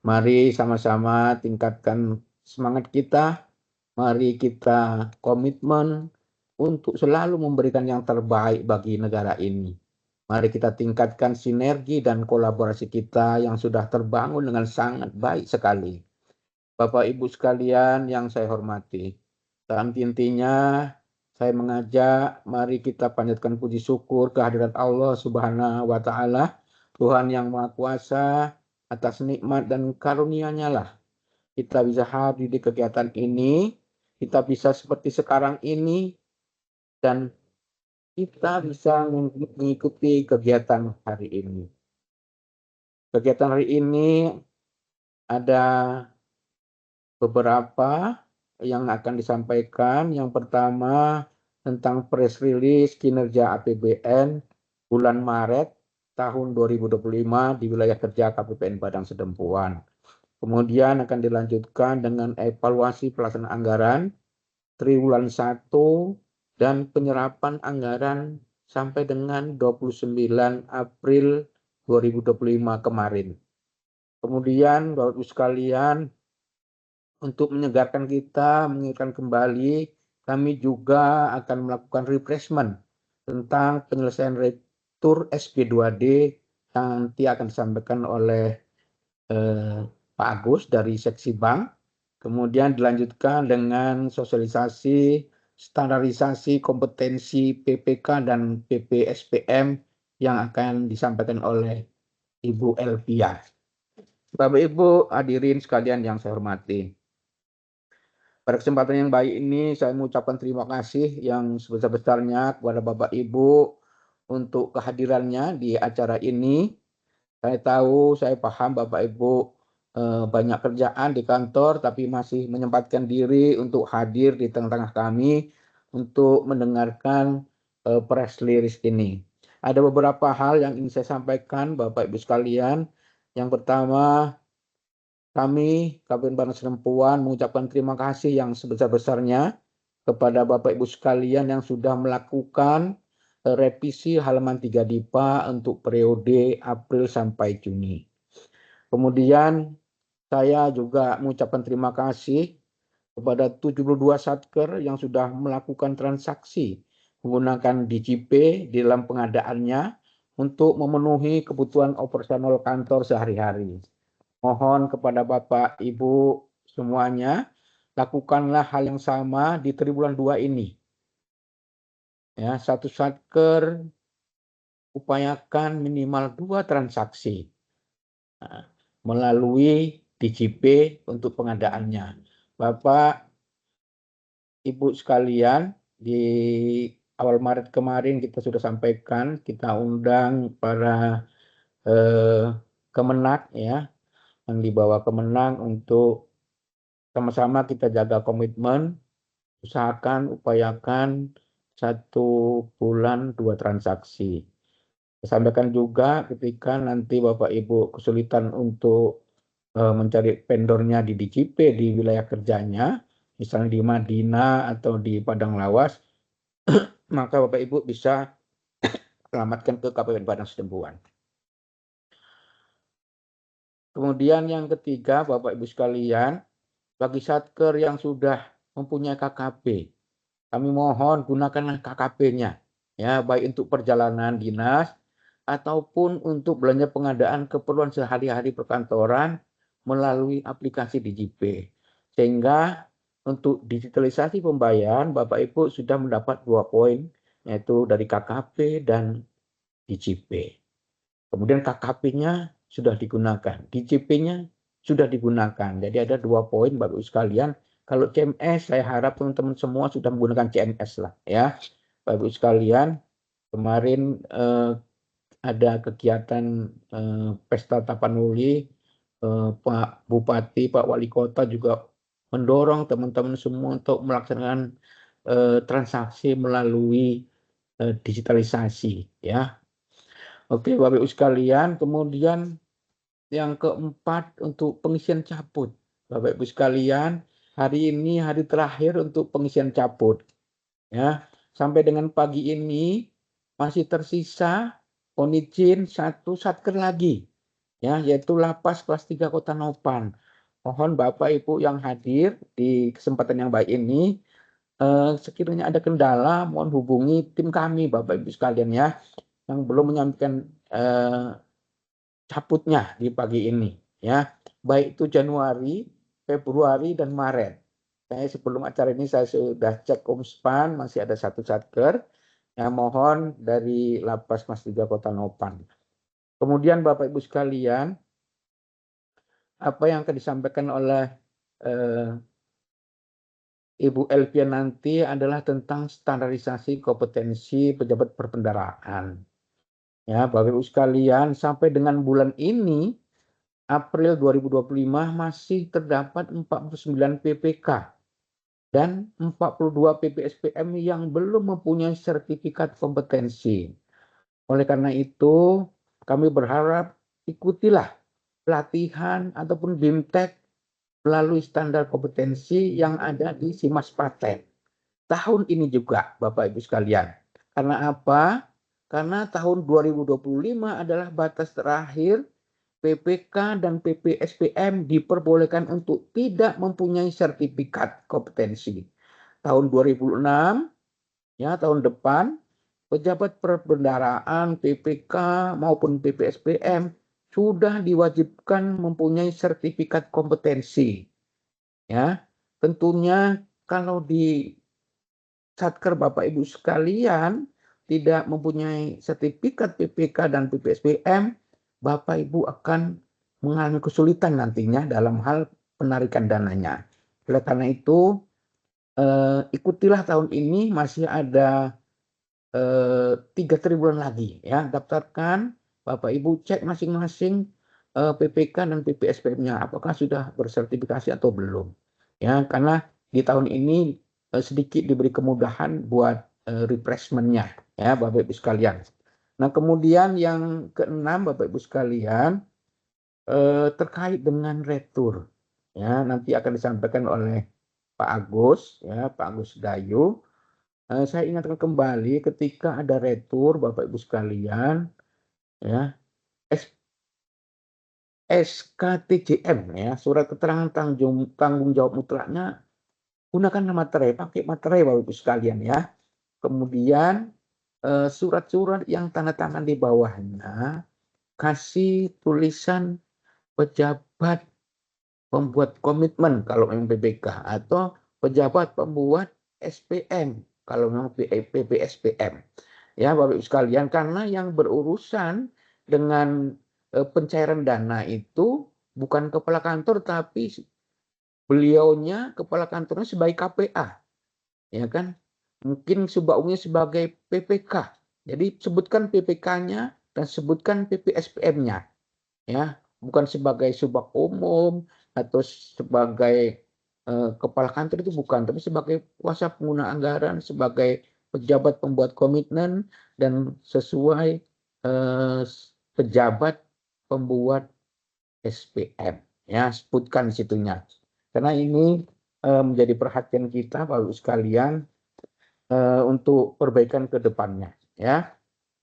Mari sama-sama tingkatkan semangat kita, mari kita komitmen untuk selalu memberikan yang terbaik bagi negara ini. Mari kita tingkatkan sinergi dan kolaborasi kita yang sudah terbangun dengan sangat baik sekali. Bapak Ibu sekalian yang saya hormati, dalam intinya saya mengajak mari kita panjatkan puji syukur kehadirat Allah Subhanahu wa taala, Tuhan yang Maha Kuasa, atas nikmat dan karunia-Nya lah kita bisa hadir di kegiatan ini, kita bisa seperti sekarang ini, dan kita bisa mengikuti kegiatan hari ini. Kegiatan hari ini ada beberapa yang akan disampaikan. Yang pertama tentang press release kinerja APBN bulan Maret tahun 2025 di wilayah kerja KPPN Padang Sidempuan. Kemudian akan dilanjutkan dengan evaluasi pelaksanaan anggaran triwulan 1 dan penyerapan anggaran sampai dengan 29 April 2025 kemarin. Kemudian Bapak Ibu sekalian, untuk menyegarkan kita, mengingatkan kembali, kami juga akan melakukan refreshment tentang penyelesaian retur SP2D yang nanti akan disampaikan oleh Pak Agus dari Seksi Bank. Kemudian dilanjutkan dengan sosialisasi, standarisasi kompetensi PPK dan PPSPM yang akan disampaikan oleh Ibu Elvia. Bapak Ibu hadirin sekalian yang saya hormati. Pada kesempatan yang baik ini saya mengucapkan terima kasih yang sebesar-besarnya kepada Bapak Ibu untuk kehadirannya di acara ini. Saya tahu, saya paham Bapak Ibu banyak kerjaan di kantor tapi masih menyempatkan diri untuk hadir di tengah-tengah kami untuk mendengarkan press release ini. Ada beberapa hal yang ingin saya sampaikan Bapak Ibu sekalian. Yang pertama, kami KPPN Padang Sidempuan mengucapkan terima kasih yang sebesar-besarnya kepada Bapak Ibu sekalian yang sudah melakukan revisi halaman 3 DIPA untuk periode April sampai Juni. Kemudian saya juga mengucapkan terima kasih kepada 72 satker yang sudah melakukan transaksi menggunakan DJP di dalam pengadaannya untuk memenuhi kebutuhan operasional kantor sehari-hari. Mohon kepada Bapak Ibu semuanya, lakukanlah hal yang sama di triwulan 2 ini. Ya, satu satker upayakan minimal 2 transaksi melalui DJP untuk pengadaannya. Bapak Ibu sekalian, di awal Maret kemarin kita sudah sampaikan, kita undang para Kemenak ya, yang dibawa Kemenang untuk sama-sama kita jaga komitmen, usahakan, upayakan 1 bulan 2 transaksi. Saya sampaikan juga ketika nanti Bapak Ibu kesulitan untuk mencari vendornya di DJP di wilayah kerjanya, misalnya di Madinah atau di Padang Lawas, maka Bapak Ibu bisa selamatkan ke KPPN Padang Sidempuan. Kemudian yang ketiga, Bapak Ibu sekalian, bagi satker yang sudah mempunyai KKP, kami mohon gunakanlah KKP-nya, ya, baik untuk perjalanan dinas ataupun untuk belanja pengadaan keperluan sehari-hari perkantoran melalui aplikasi DJP. Sehingga untuk digitalisasi pembayaran, Bapak Ibu sudah mendapat 2 poin, yaitu dari KKP dan DJP. Kemudian KKP-nya sudah digunakan, DJP-nya sudah digunakan. Jadi ada 2 poin Bapak Ibu sekalian. Kalau CMS saya harap teman-teman semua sudah menggunakan CMS lah ya. Bapak Ibu sekalian, kemarin ada kegiatan Pesta Tapanuli, Pak Bupati, Pak Wali Kota juga mendorong teman-teman semua untuk melaksanakan transaksi melalui digitalisasi ya. Oke, Bapak Ibu sekalian, kemudian yang keempat untuk pengisian caput. Bapak Ibu sekalian, hari ini hari terakhir untuk pengisian caput. Ya, sampai dengan pagi ini masih tersisa izin 1 satker lagi ya, yaitu Lapas kelas 3 Kota Nopan. Mohon Bapak Ibu yang hadir di kesempatan yang baik ini, sekiranya ada kendala mohon hubungi tim kami Bapak Ibu sekalian ya, yang belum menyampaikan cabutnya di pagi ini ya, baik itu Januari, Februari dan Maret. Sebelum acara ini saya sudah cek Umspan, masih ada satu satker yang mohon dari Lapas Kelas 3 Kota Nopan. Kemudian Bapak Ibu sekalian, apa yang akan disampaikan oleh Ibu Elvia nanti adalah tentang standarisasi kompetensi pejabat perbendaharaan. Ya, Bapak Ibu sekalian, sampai dengan bulan ini April 2025 masih terdapat 49 PPK dan 42 PPSPM yang belum mempunyai sertifikat kompetensi. Oleh karena itu, kami berharap ikutilah pelatihan ataupun BIMTEK melalui standar kompetensi yang ada di Simas Paten. Tahun ini juga, Bapak Ibu sekalian. Karena apa? Karena tahun 2025 adalah batas terakhir PPK dan PPSPM diperbolehkan untuk tidak mempunyai sertifikat kompetensi. Tahun 2006, ya tahun depan, pejabat perbendaharaan PPK maupun PPSPM sudah diwajibkan mempunyai sertifikat kompetensi. Ya, tentunya kalau di Satker Bapak Ibu sekalian tidak mempunyai sertifikat PPK dan PPSPM, Bapak Ibu akan mengalami kesulitan nantinya dalam hal penarikan dananya. Oleh karena itu, ikutilah tahun ini masih ada 3 triwulan lagi ya. Daftarkan, Bapak Ibu cek masing-masing PPK dan PPSPM-nya apakah sudah bersertifikasi atau belum. Ya, karena di tahun ini sedikit diberi kemudahan buat refreshment-nya ya Bapak Ibu sekalian. Nah, kemudian yang keenam Bapak Ibu sekalian, terkait dengan retur. Ya, nanti akan disampaikan oleh Pak Agus ya, Pak Agus Dayu. Saya ingatkan kembali ketika ada retur Bapak Ibu sekalian ya, SKTJM ya, surat keterangan tanggung jawab mutlaknya, gunakan materai, pakai materai Bapak Ibu sekalian ya. Kemudian surat-surat yang tanda tangan di bawahnya kasih tulisan pejabat pembuat komitmen kalau memang PPK atau pejabat pembuat SPM kalau memang PPSPM. Ya Bapak Ibu sekalian, karena yang berurusan dengan pencairan dana itu bukan kepala kantor tapi beliaunya kepala kantornya sebagai KPA. Ya kan? Mungkin subbaumnya sebagai PPK. Jadi sebutkan PPK-nya dan sebutkan PPSPM-nya. Ya, bukan sebagai subak umum atau sebagai kepala kantor itu bukan, tapi sebagai kuasa pengguna anggaran, sebagai pejabat pembuat komitmen dan sesuai pejabat pembuat SPM. Ya, sebutkan di situnya. Karena ini menjadi perhatian kita Bapak Ibu sekalian untuk perbaikan ke depannya. Ya,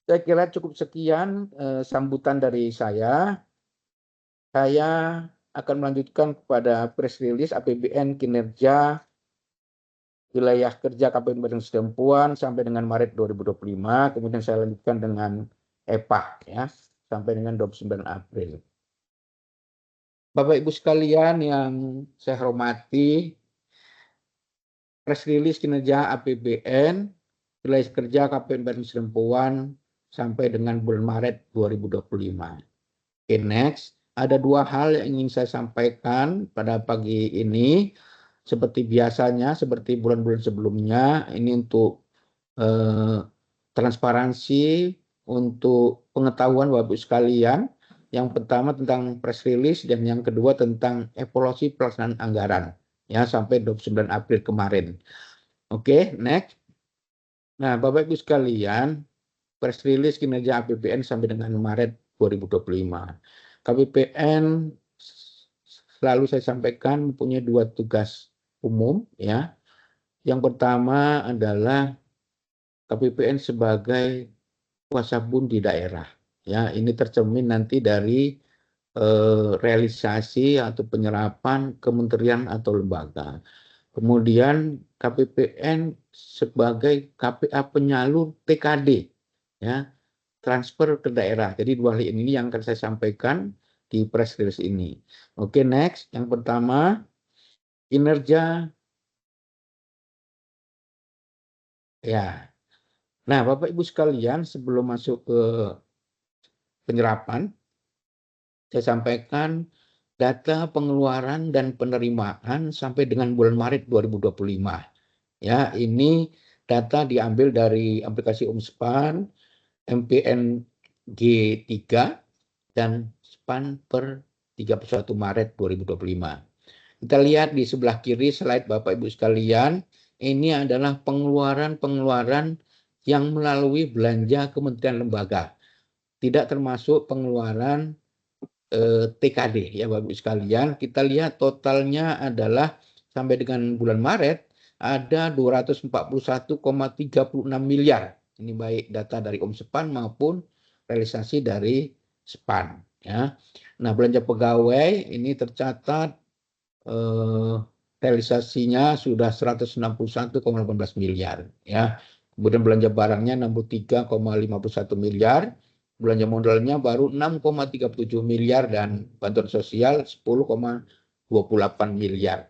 saya kira cukup sekian sambutan dari saya. Saya akan melanjutkan kepada press release APBN kinerja wilayah kerja Kabupaten Sedempuan sampai dengan Maret 2025. Kemudian saya lanjutkan dengan EPA ya sampai dengan 29 April. Bapak Ibu sekalian yang saya hormati, press release kinerja APBN wilayah kerja Kabupaten Sedempuan sampai dengan bulan Maret 2025. Okay, next. Ada 2 hal yang ingin saya sampaikan pada pagi ini. Seperti biasanya, seperti bulan-bulan sebelumnya, ini untuk transparansi, untuk pengetahuan Bapak Ibu sekalian. Yang pertama tentang press release dan yang kedua tentang evaluasi pelaksanaan anggaran ya sampai 29 April kemarin. Oke, next. Nah, Bapak Ibu sekalian, press release kinerja APBN sampai dengan Maret 2025. KPPN selalu saya sampaikan mempunyai 2 tugas umum ya. Yang pertama adalah KPPN sebagai kuasa bun di daerah. Ya, ini tercermin nanti dari realisasi atau penyerapan kementerian atau lembaga. Kemudian KPPN sebagai KPA penyalur TKD, ya, transfer ke daerah. Jadi dua hal ini yang akan saya sampaikan di press release ini. Oke, next. Yang pertama, kinerja. Ya. Nah, Bapak Ibu sekalian, sebelum masuk ke penyerapan, saya sampaikan data pengeluaran dan penerimaan sampai dengan bulan Maret 2025. Ya, ini data diambil dari aplikasi Umspan, MPN G3 dan SPAN per 31 Maret 2025. Kita lihat di sebelah kiri slide Bapak Ibu sekalian, ini adalah pengeluaran-pengeluaran yang melalui belanja kementerian lembaga. Tidak termasuk pengeluaran TKD ya Bapak Ibu sekalian. Kita lihat totalnya adalah sampai dengan bulan Maret ada 241,36 miliar. Ini baik data dari Umspan maupun realisasi dari SPAN ya. Nah, belanja pegawai ini tercatat realisasinya sudah 161,18 miliar ya. Kemudian belanja barangnya 63,51 miliar. Belanja modalnya baru 6,37 miliar dan bantuan sosial 10,28 miliar.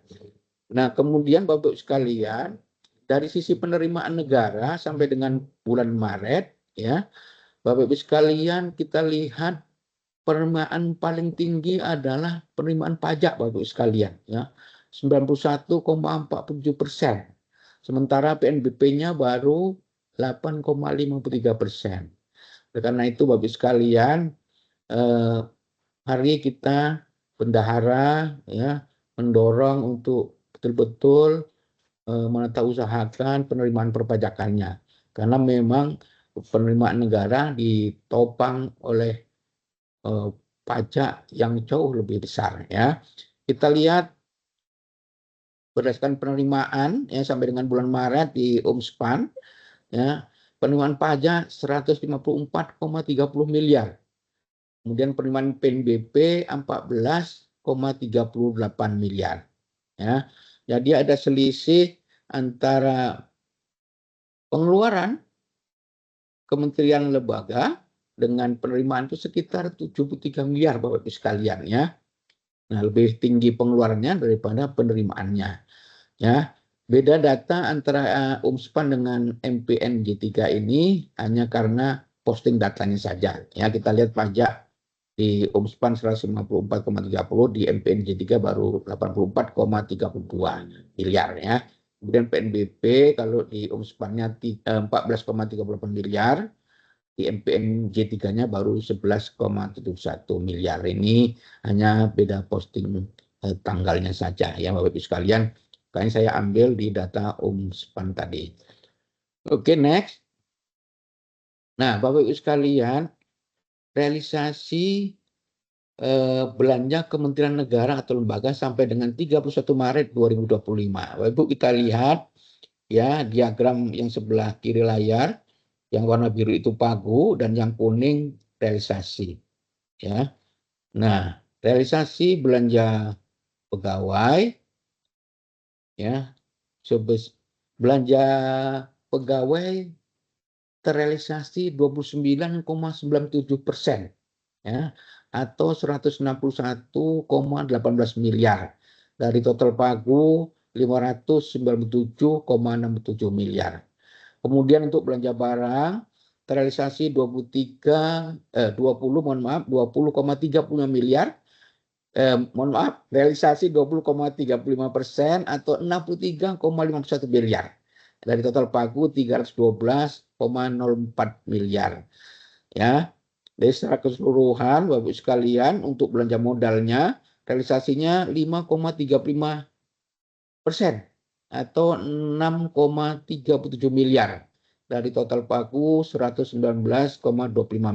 Nah, kemudian Bapak sekalian, dari sisi penerimaan negara sampai dengan bulan Maret ya, Bapak Ibu sekalian, kita lihat penerimaan paling tinggi adalah penerimaan pajak Bapak Ibu sekalian ya. 91,47%. Sementara PNBP-nya baru 8,53%. Karena itu Bapak Ibu sekalian, hari kita bendahara ya mendorong untuk betul-betul menatausahakan penerimaan perpajakannya. Karena memang penerimaan negara ditopang oleh pajak yang jauh lebih besar ya. Kita lihat berdasarkan penerimaan ya sampai dengan bulan Maret di Umspan ya, penerimaan pajak 154,30 miliar. Kemudian penerimaan PNBP 14,38 miliar. Ya. Jadi ada selisih antara pengeluaran kementerian lembaga dengan penerimaan itu sekitar 73 miliar Bapak Ibu sekalian ya. Nah, lebih tinggi pengeluarannya daripada penerimaannya. Ya. Beda data antara Umspan dengan MPN G3 ini hanya karena posting datanya saja. Ya, kita lihat pajak di Umspan 154,30, di MPN G3 baru 84,32 miliar ya. Kemudian PNBP kalau di Umspannya 14,38 miliar, di MPN G3-nya baru 11,71 miliar. Ini hanya beda posting tanggalnya saja ya Bapak Ibu sekalian. Kayaknya saya ambil di data Umspan tadi. Oke, next. Nah, Bapak Ibu sekalian, realisasi belanja Kementerian Negara atau lembaga sampai dengan 31 Maret 2025. Bapak Ibu kita lihat ya diagram yang sebelah kiri layar. Yang warna biru itu pagu dan yang kuning realisasi. Ya. Nah, realisasi belanja pegawai ya, belanja pegawai terrealisasi 29,97% ya, atau 161,18 miliar dari total pagu 597,67 miliar. Kemudian untuk belanja barang terrealisasi 20,35 miliar. Realisasi 20,35% atau 63,51 miliar. Dari total pagu 312,04 miliar. Ya. Dari secara keseluruhan Bapak Ibu sekalian untuk belanja modalnya realisasinya 5,35% atau 6,37 miliar dari total pagu 119,25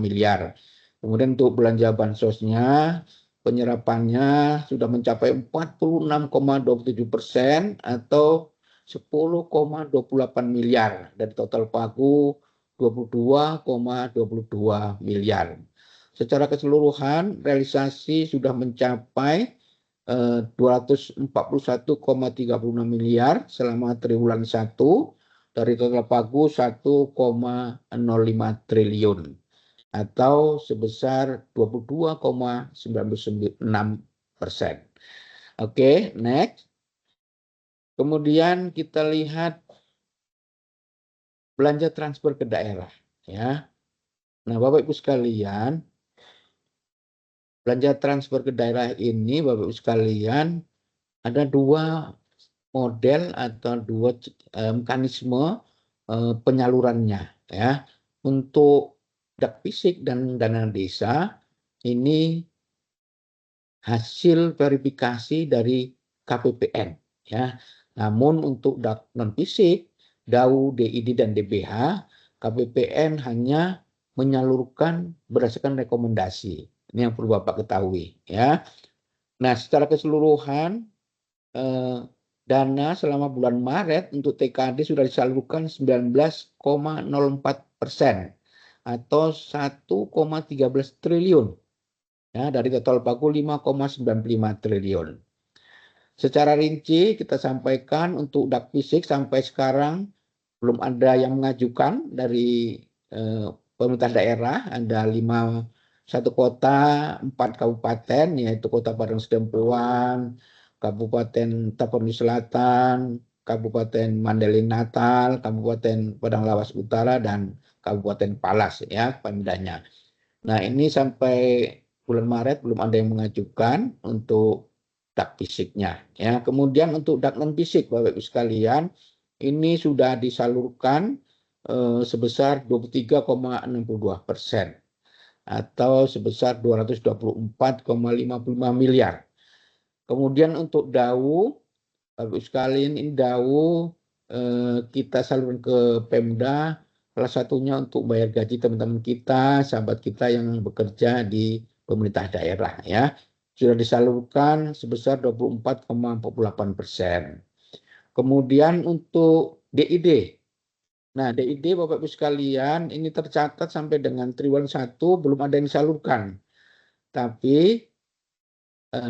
miliar. Kemudian untuk belanja bansosnya penyerapannya sudah mencapai 46,27% atau 10,28 miliar dari total pagu 22,22 miliar. Secara keseluruhan realisasi sudah mencapai 241,36 miliar selama triwulan 1 dari total pagu 1,05 triliun atau sebesar 22,96%. Oke, next. Kemudian kita lihat belanja transfer ke daerah, ya. Nah, Bapak Ibu sekalian, belanja transfer ke daerah ini, Bapak Ibu sekalian, ada dua model atau dua mekanisme penyalurannya, ya. Untuk dak fisik dan dana desa ini hasil verifikasi dari KPPN, ya. Namun untuk dak non fisik, DAU, DID dan DBH, KPPN hanya menyalurkan berdasarkan rekomendasi. Ini yang perlu Bapak ketahui, ya. Nah, secara keseluruhan dana selama bulan Maret untuk TKD sudah disalurkan 19,04% atau 1,13 triliun, ya, dari total pagu 5,95 triliun. Secara rinci kita sampaikan untuk dak fisik sampai sekarang belum ada yang mengajukan dari pemerintah daerah. Ada 1 kota, 4 kabupaten, yaitu Kota Padang Sidempuan, Kabupaten Tapanuli Selatan, Kabupaten Mandailing Natal, Kabupaten Padang Lawas Utara, dan Kabupaten Palas, ya, pemdanya. Nah, ini sampai bulan Maret belum ada yang mengajukan untuk dak fisiknya, ya. Kemudian untuk dak non fisik, Bapak Ibu sekalian, ini sudah disalurkan sebesar 23,62% atau sebesar 224,55 miliar. Kemudian untuk DAU, Bapak Ibu sekalian, ini DAU kita salurkan ke Pemda, salah satunya untuk bayar gaji teman-teman kita, sahabat kita yang bekerja di pemerintah daerah, ya. Sudah disalurkan sebesar 24,48%. Kemudian untuk DID. Nah, DID Bapak Ibu sekalian, ini tercatat sampai dengan triwulan 1 belum ada yang disalurkan. Tapi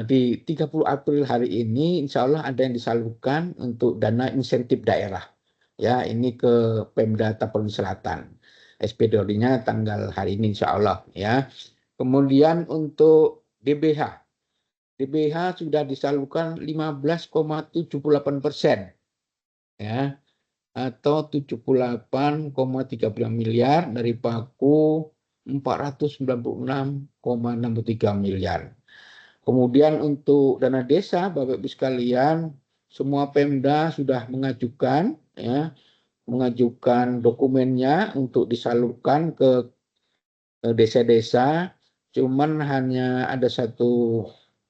di 30 April hari ini insya Allah ada yang disalurkan untuk dana insentif daerah. Ya, ini ke Pemda Tapanuli Selatan. SPDOD-nya tanggal hari ini insya Allah, ya. Kemudian untuk DBH. DBH sudah disalurkan 15,78%, ya, atau 78,39 miliar dari pagu 496,63 miliar. Kemudian untuk dana desa, Bapak Ibu sekalian, semua Pemda sudah mengajukan, ya, mengajukan dokumennya untuk disalurkan ke desa-desa. Cuman hanya ada satu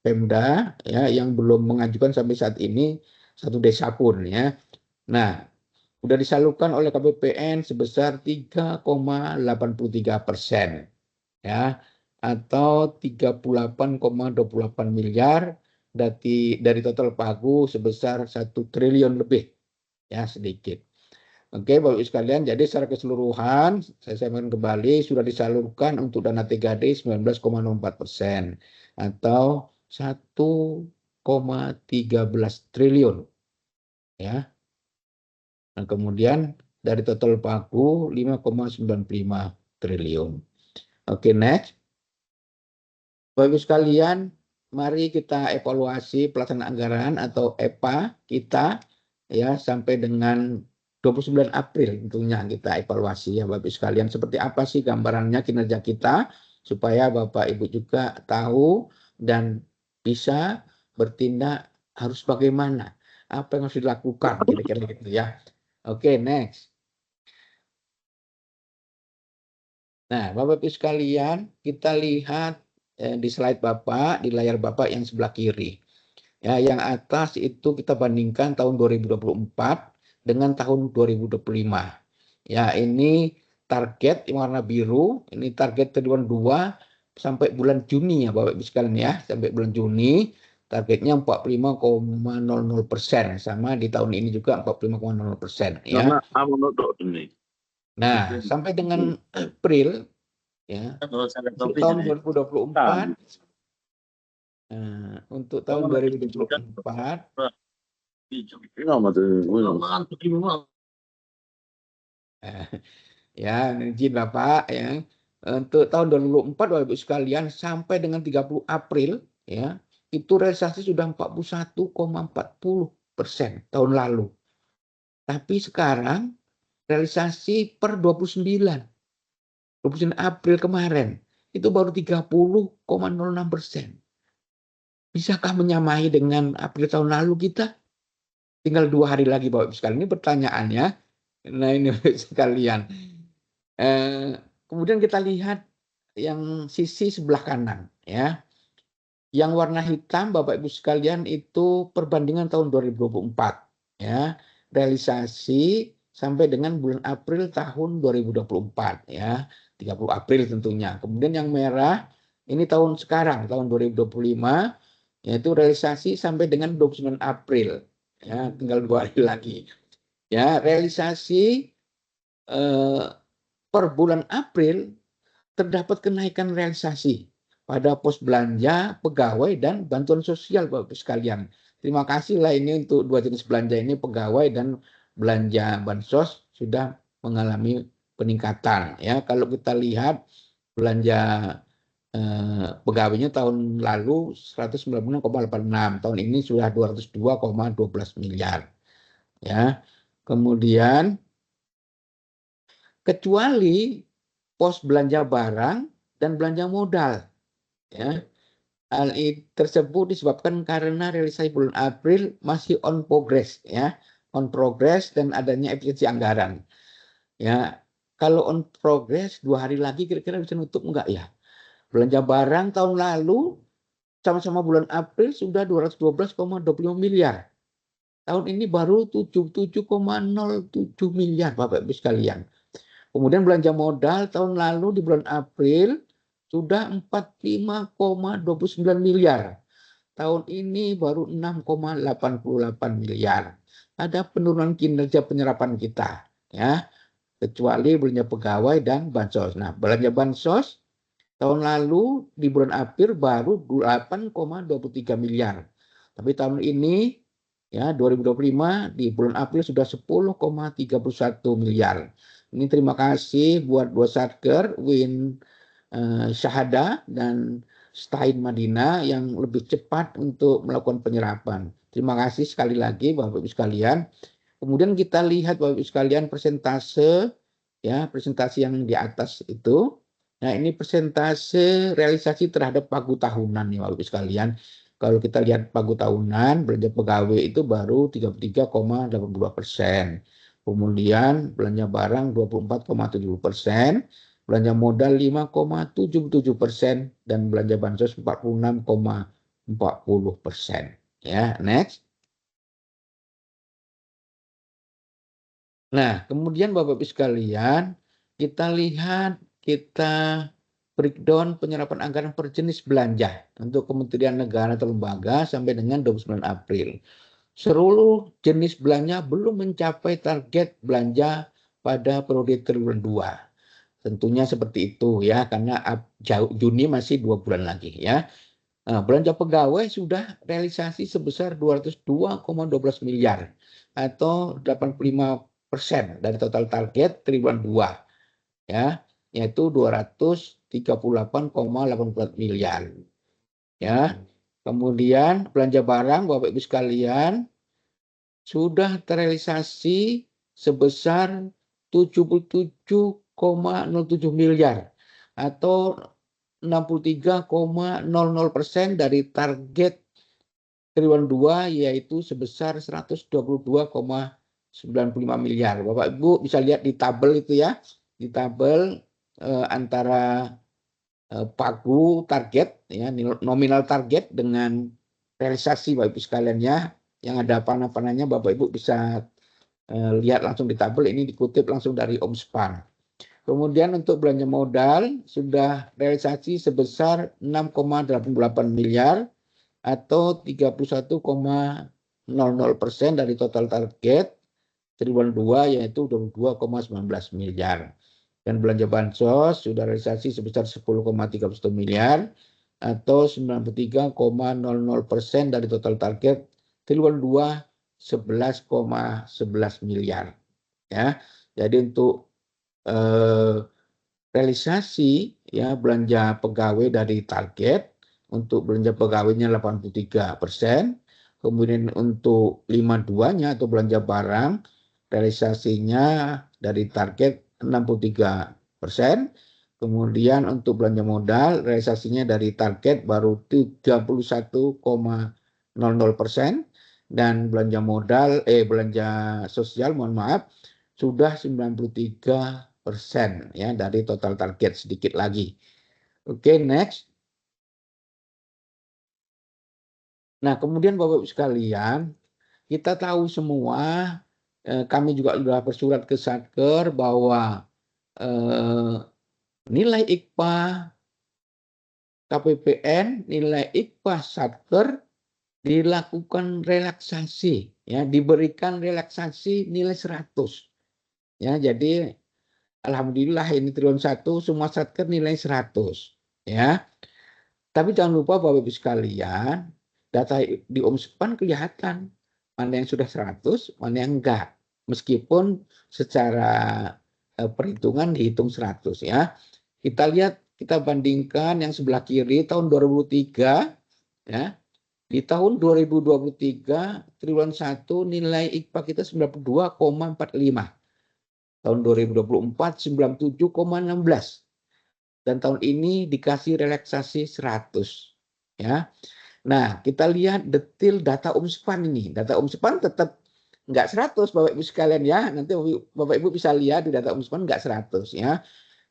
Pemda, ya, yang belum mengajukan sampai saat ini, satu desa pun, ya. Nah, sudah disalurkan oleh KPPN sebesar 3,83%, ya, atau 38,28 miliar dari total pagu sebesar 1 triliun lebih, ya, sedikit. Oke, Bapak Ibu sekalian, jadi secara keseluruhan saya sampaikan kembali sudah disalurkan untuk dana TKD 19,04% atau 1,13 triliun, ya. Nah, kemudian dari total pagu 5,95 triliun. Oke, next. Bapak Ibu sekalian, mari kita evaluasi pelaksanaan anggaran atau EPA kita, ya, sampai dengan 29 April tentunya kita evaluasi, ya, Bapak Ibu sekalian, seperti apa sih gambarannya kinerja kita supaya Bapak Ibu juga tahu dan bisa bertindak harus bagaimana, apa yang harus dilakukan kira-kira gitu, ya. Oke, next. Nah, Bapak Ibu sekalian, kita lihat di slide Bapak, di layar Bapak yang sebelah kiri. Ya, yang atas itu kita bandingkan tahun 2024 dengan tahun 2025. Ya, ini target yang warna biru, ini target triwulan 2 sampai bulan Juni, ya Bapak Ibu sekalian, ya. Sampai bulan Juni targetnya 45,00%, sama di tahun ini juga 45,00%, ya. Nah, sampai dengan April ya. Kalau saya lihat Untuk topinya tahun ya. 2024, untuk tahun 2024 ya, izin Bapak ya. Untuk tahun 2024 Bapak Ibu sekalian sampai dengan 30 April ya, itu realisasi sudah 41,40% tahun lalu. Tapi sekarang realisasi per 29 April kemarin itu baru 30,06%. Bisakah menyamai dengan April tahun lalu kita? Tinggal 2 hari lagi Bapak Ibu sekalian. Ini pertanyaannya. Nah ini Bapak Ibu sekalian. Kemudian kita lihat yang sisi sebelah kanan ya. Yang warna hitam Bapak Ibu sekalian itu perbandingan tahun 2024 ya. Realisasi sampai dengan bulan April tahun 2024 ya. 30 April tentunya. Kemudian yang merah ini tahun sekarang tahun 2025 yaitu realisasi sampai dengan 29 April ya, tinggal 2 hari lagi. Ya, realisasi per bulan April terdapat kenaikan realisasi pada pos belanja, pegawai, dan bantuan sosial Bapak Ibu sekalian. Terima kasih lah ini untuk 2 jenis belanja ini, pegawai dan belanja bansos sudah mengalami peningkatan. Ya, kalau kita lihat belanja pegawainya tahun lalu 196,86, tahun ini sudah 202,12 miliar. Ya, kemudian kecuali pos belanja barang dan belanja modal. Ya. Hal tersebut disebabkan karena realisasi bulan April masih on progress ya, on progress dan adanya efisiensi anggaran. Ya, kalau on progress 2 hari lagi kira-kira bisa nutup enggak ya? Belanja barang tahun lalu sama-sama bulan April sudah 212,25 miliar. Tahun ini baru 77,07 miliar Bapak Ibu sekalian. Kemudian belanja modal tahun lalu di bulan April sudah 45,29 miliar. Tahun ini baru 6,88 miliar. Ada penurunan kinerja penyerapan kita ya, kecuali belanja pegawai dan bansos. Nah, belanja bansos tahun lalu di bulan April baru 8,23 miliar. Tapi tahun ini ya 2025 di bulan April sudah 10,31 miliar. Ini terima kasih buat dua Satker, Win Syahada dan Stein Madina yang lebih cepat untuk melakukan penyerapan. Terima kasih sekali lagi Bapak Ibu sekalian. Kemudian kita lihat Bapak Ibu sekalian persentase ya, presentasi yang di atas itu. Nah, ini persentase realisasi terhadap pagu tahunan nih Bapak Ibu sekalian. Kalau kita lihat pagu tahunan, belanja pegawai itu baru 33,82%. Kemudian belanja barang 24,70%, belanja modal 5,77%, dan belanja bansos 46,40%. Ya, next. Nah, kemudian Bapak Ibu sekalian, kita lihat, kita breakdown penyerapan anggaran per jenis belanja untuk kementerian negara atau lembaga sampai dengan 29 April. Seluruh jenis belanja belum mencapai target belanja pada periode triwulan 2. Tentunya seperti itu ya, karena Juni masih 2 bulan lagi ya. Nah, belanja pegawai sudah realisasi sebesar 202,12 miliar atau 85% dari total target triwulan 2 ya, yaitu 238,84 miliar. Ya. Kemudian belanja barang Bapak Ibu sekalian sudah terrealisasi sebesar 77,07 miliar atau 63,00% dari target triwulan 2 yaitu sebesar 122,95 miliar. Bapak Ibu bisa lihat di tabel itu ya, di tabel antara pagu target ya, nominal target dengan realisasi Bapak Ibu sekalian ya, yang ada panah-panahnya Bapak Ibu bisa lihat langsung di tabel, ini dikutip langsung dari Omspan. Kemudian untuk belanja modal sudah realisasi sebesar 6,88 miliar atau 31,00% dari total target triwulan 2 yaitu 22,19 miliar. Dan belanja bansos sudah realisasi sebesar 10,31 miliar atau 93,00% dari total target triwulan 2 11,11 miliar. Ya, jadi untuk realisasi ya belanja pegawai dari target, untuk belanja pegawainya 83%, kemudian untuk 52-nya atau belanja barang realisasinya dari target 63%, kemudian untuk belanja modal realisasinya dari target baru 31,00%, dan belanja sosial mohon maaf sudah 93% ya dari total target, sedikit lagi. Oke, next. Nah, kemudian Bapak Ibu sekalian, kita tahu semua, kami juga sudah bersurat ke Satker bahwa nilai IKPA KPPN, nilai IKPA Satker dilakukan relaksasi, ya, diberikan relaksasi nilai 100. Ya, jadi alhamdulillah ini triwulan 1 semua Satker nilai 100, ya. Tapi jangan lupa Bapak Ibu sekalian, data di Omspan kelihatan mana yang sudah 100, mana yang enggak. Meskipun secara perhitungan dihitung 100 ya. Kita lihat, kita bandingkan yang sebelah kiri tahun 2003 ya. Di tahun 2023 triwulan 1 nilai IKPA kita 92,45. Tahun 2024 97,16. Dan tahun ini dikasih relaksasi 100 ya. Nah, kita lihat detail data Omspan ini. Data Omspan tetap enggak 100 Bapak Ibu sekalian ya. Nanti Bapak Ibu bisa lihat di data Omspan enggak 100 ya.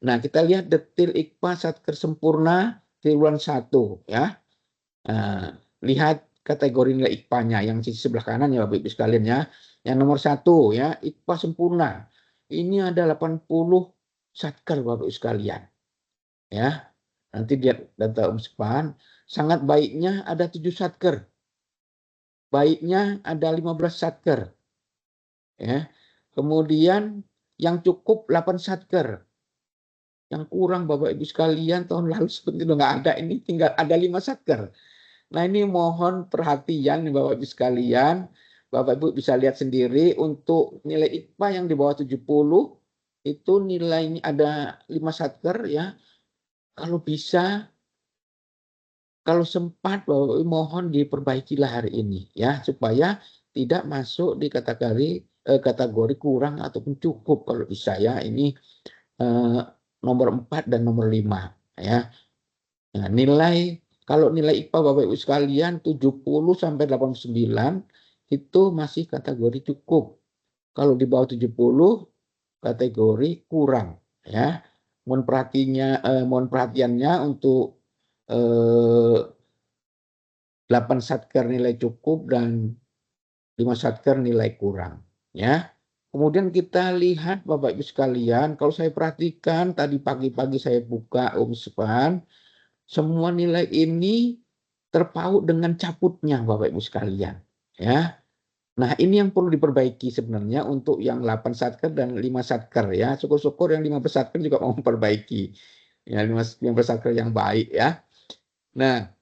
Nah, kita lihat detail IKPA Satker sempurna triwulan 1 ya. Nah, lihat kategori nilai IKPA-nya yang di sebelah kanan ya Bapak Ibu sekalian ya. Yang nomor 1 ya, IKPA sempurna. Ini ada 80 Satker Bapak Ibu sekalian. Ya. Nanti lihat data Omspan, sangat baiknya ada 7 Satker. Baiknya ada 15 Satker. Ya. Kemudian yang cukup 8 Satker. Yang kurang Bapak Ibu sekalian tahun lalu seperti itu nggak ada, ini tinggal ada 5 Satker. Nah, ini mohon perhatian Bapak Ibu sekalian. Bapak Ibu bisa lihat sendiri untuk nilai IKPA yang di bawah 70 itu nilainya ada 5 Satker ya. Kalau bisa, kalau sempat Bapak Ibu mohon diperbaikilah hari ini ya, supaya tidak masuk di kategori kurang ataupun cukup kalau bisa ya. Ini nomor 4 dan nomor 5 ya. Nah, kalau nilai IKPA Bapak Ibu sekalian 70 sampai 89 itu masih kategori cukup. Kalau di bawah 70 kategori kurang ya. Mohon perhatiannya untuk 8 Satker nilai cukup dan 5 Satker nilai kurang ya. Kemudian kita lihat Bapak Ibu sekalian, kalau saya perhatikan tadi pagi-pagi saya buka Omspan, semua nilai ini terpaut dengan caputnya Bapak Ibu sekalian ya. Nah, ini yang perlu diperbaiki sebenarnya untuk yang 8 Satker dan 5 Satker ya. Syukur-syukur yang 15 Satker juga mau memperbaiki. Ya, 15 Satker yang baik ya. Nah,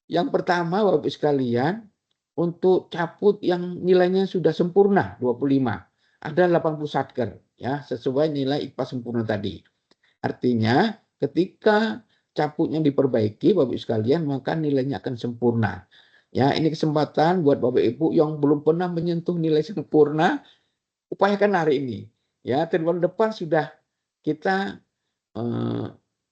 yang pertama Bapak Ibu sekalian, untuk caput yang nilainya sudah sempurna 25, ada 80 Satker ya, sesuai nilai IKPA sempurna tadi. Artinya ketika caputnya diperbaiki Bapak Ibu sekalian, maka nilainya akan sempurna. Ya, ini kesempatan buat Bapak Ibu yang belum pernah menyentuh nilai sempurna, upayakan hari ini. Ya, triwulan depan sudah kita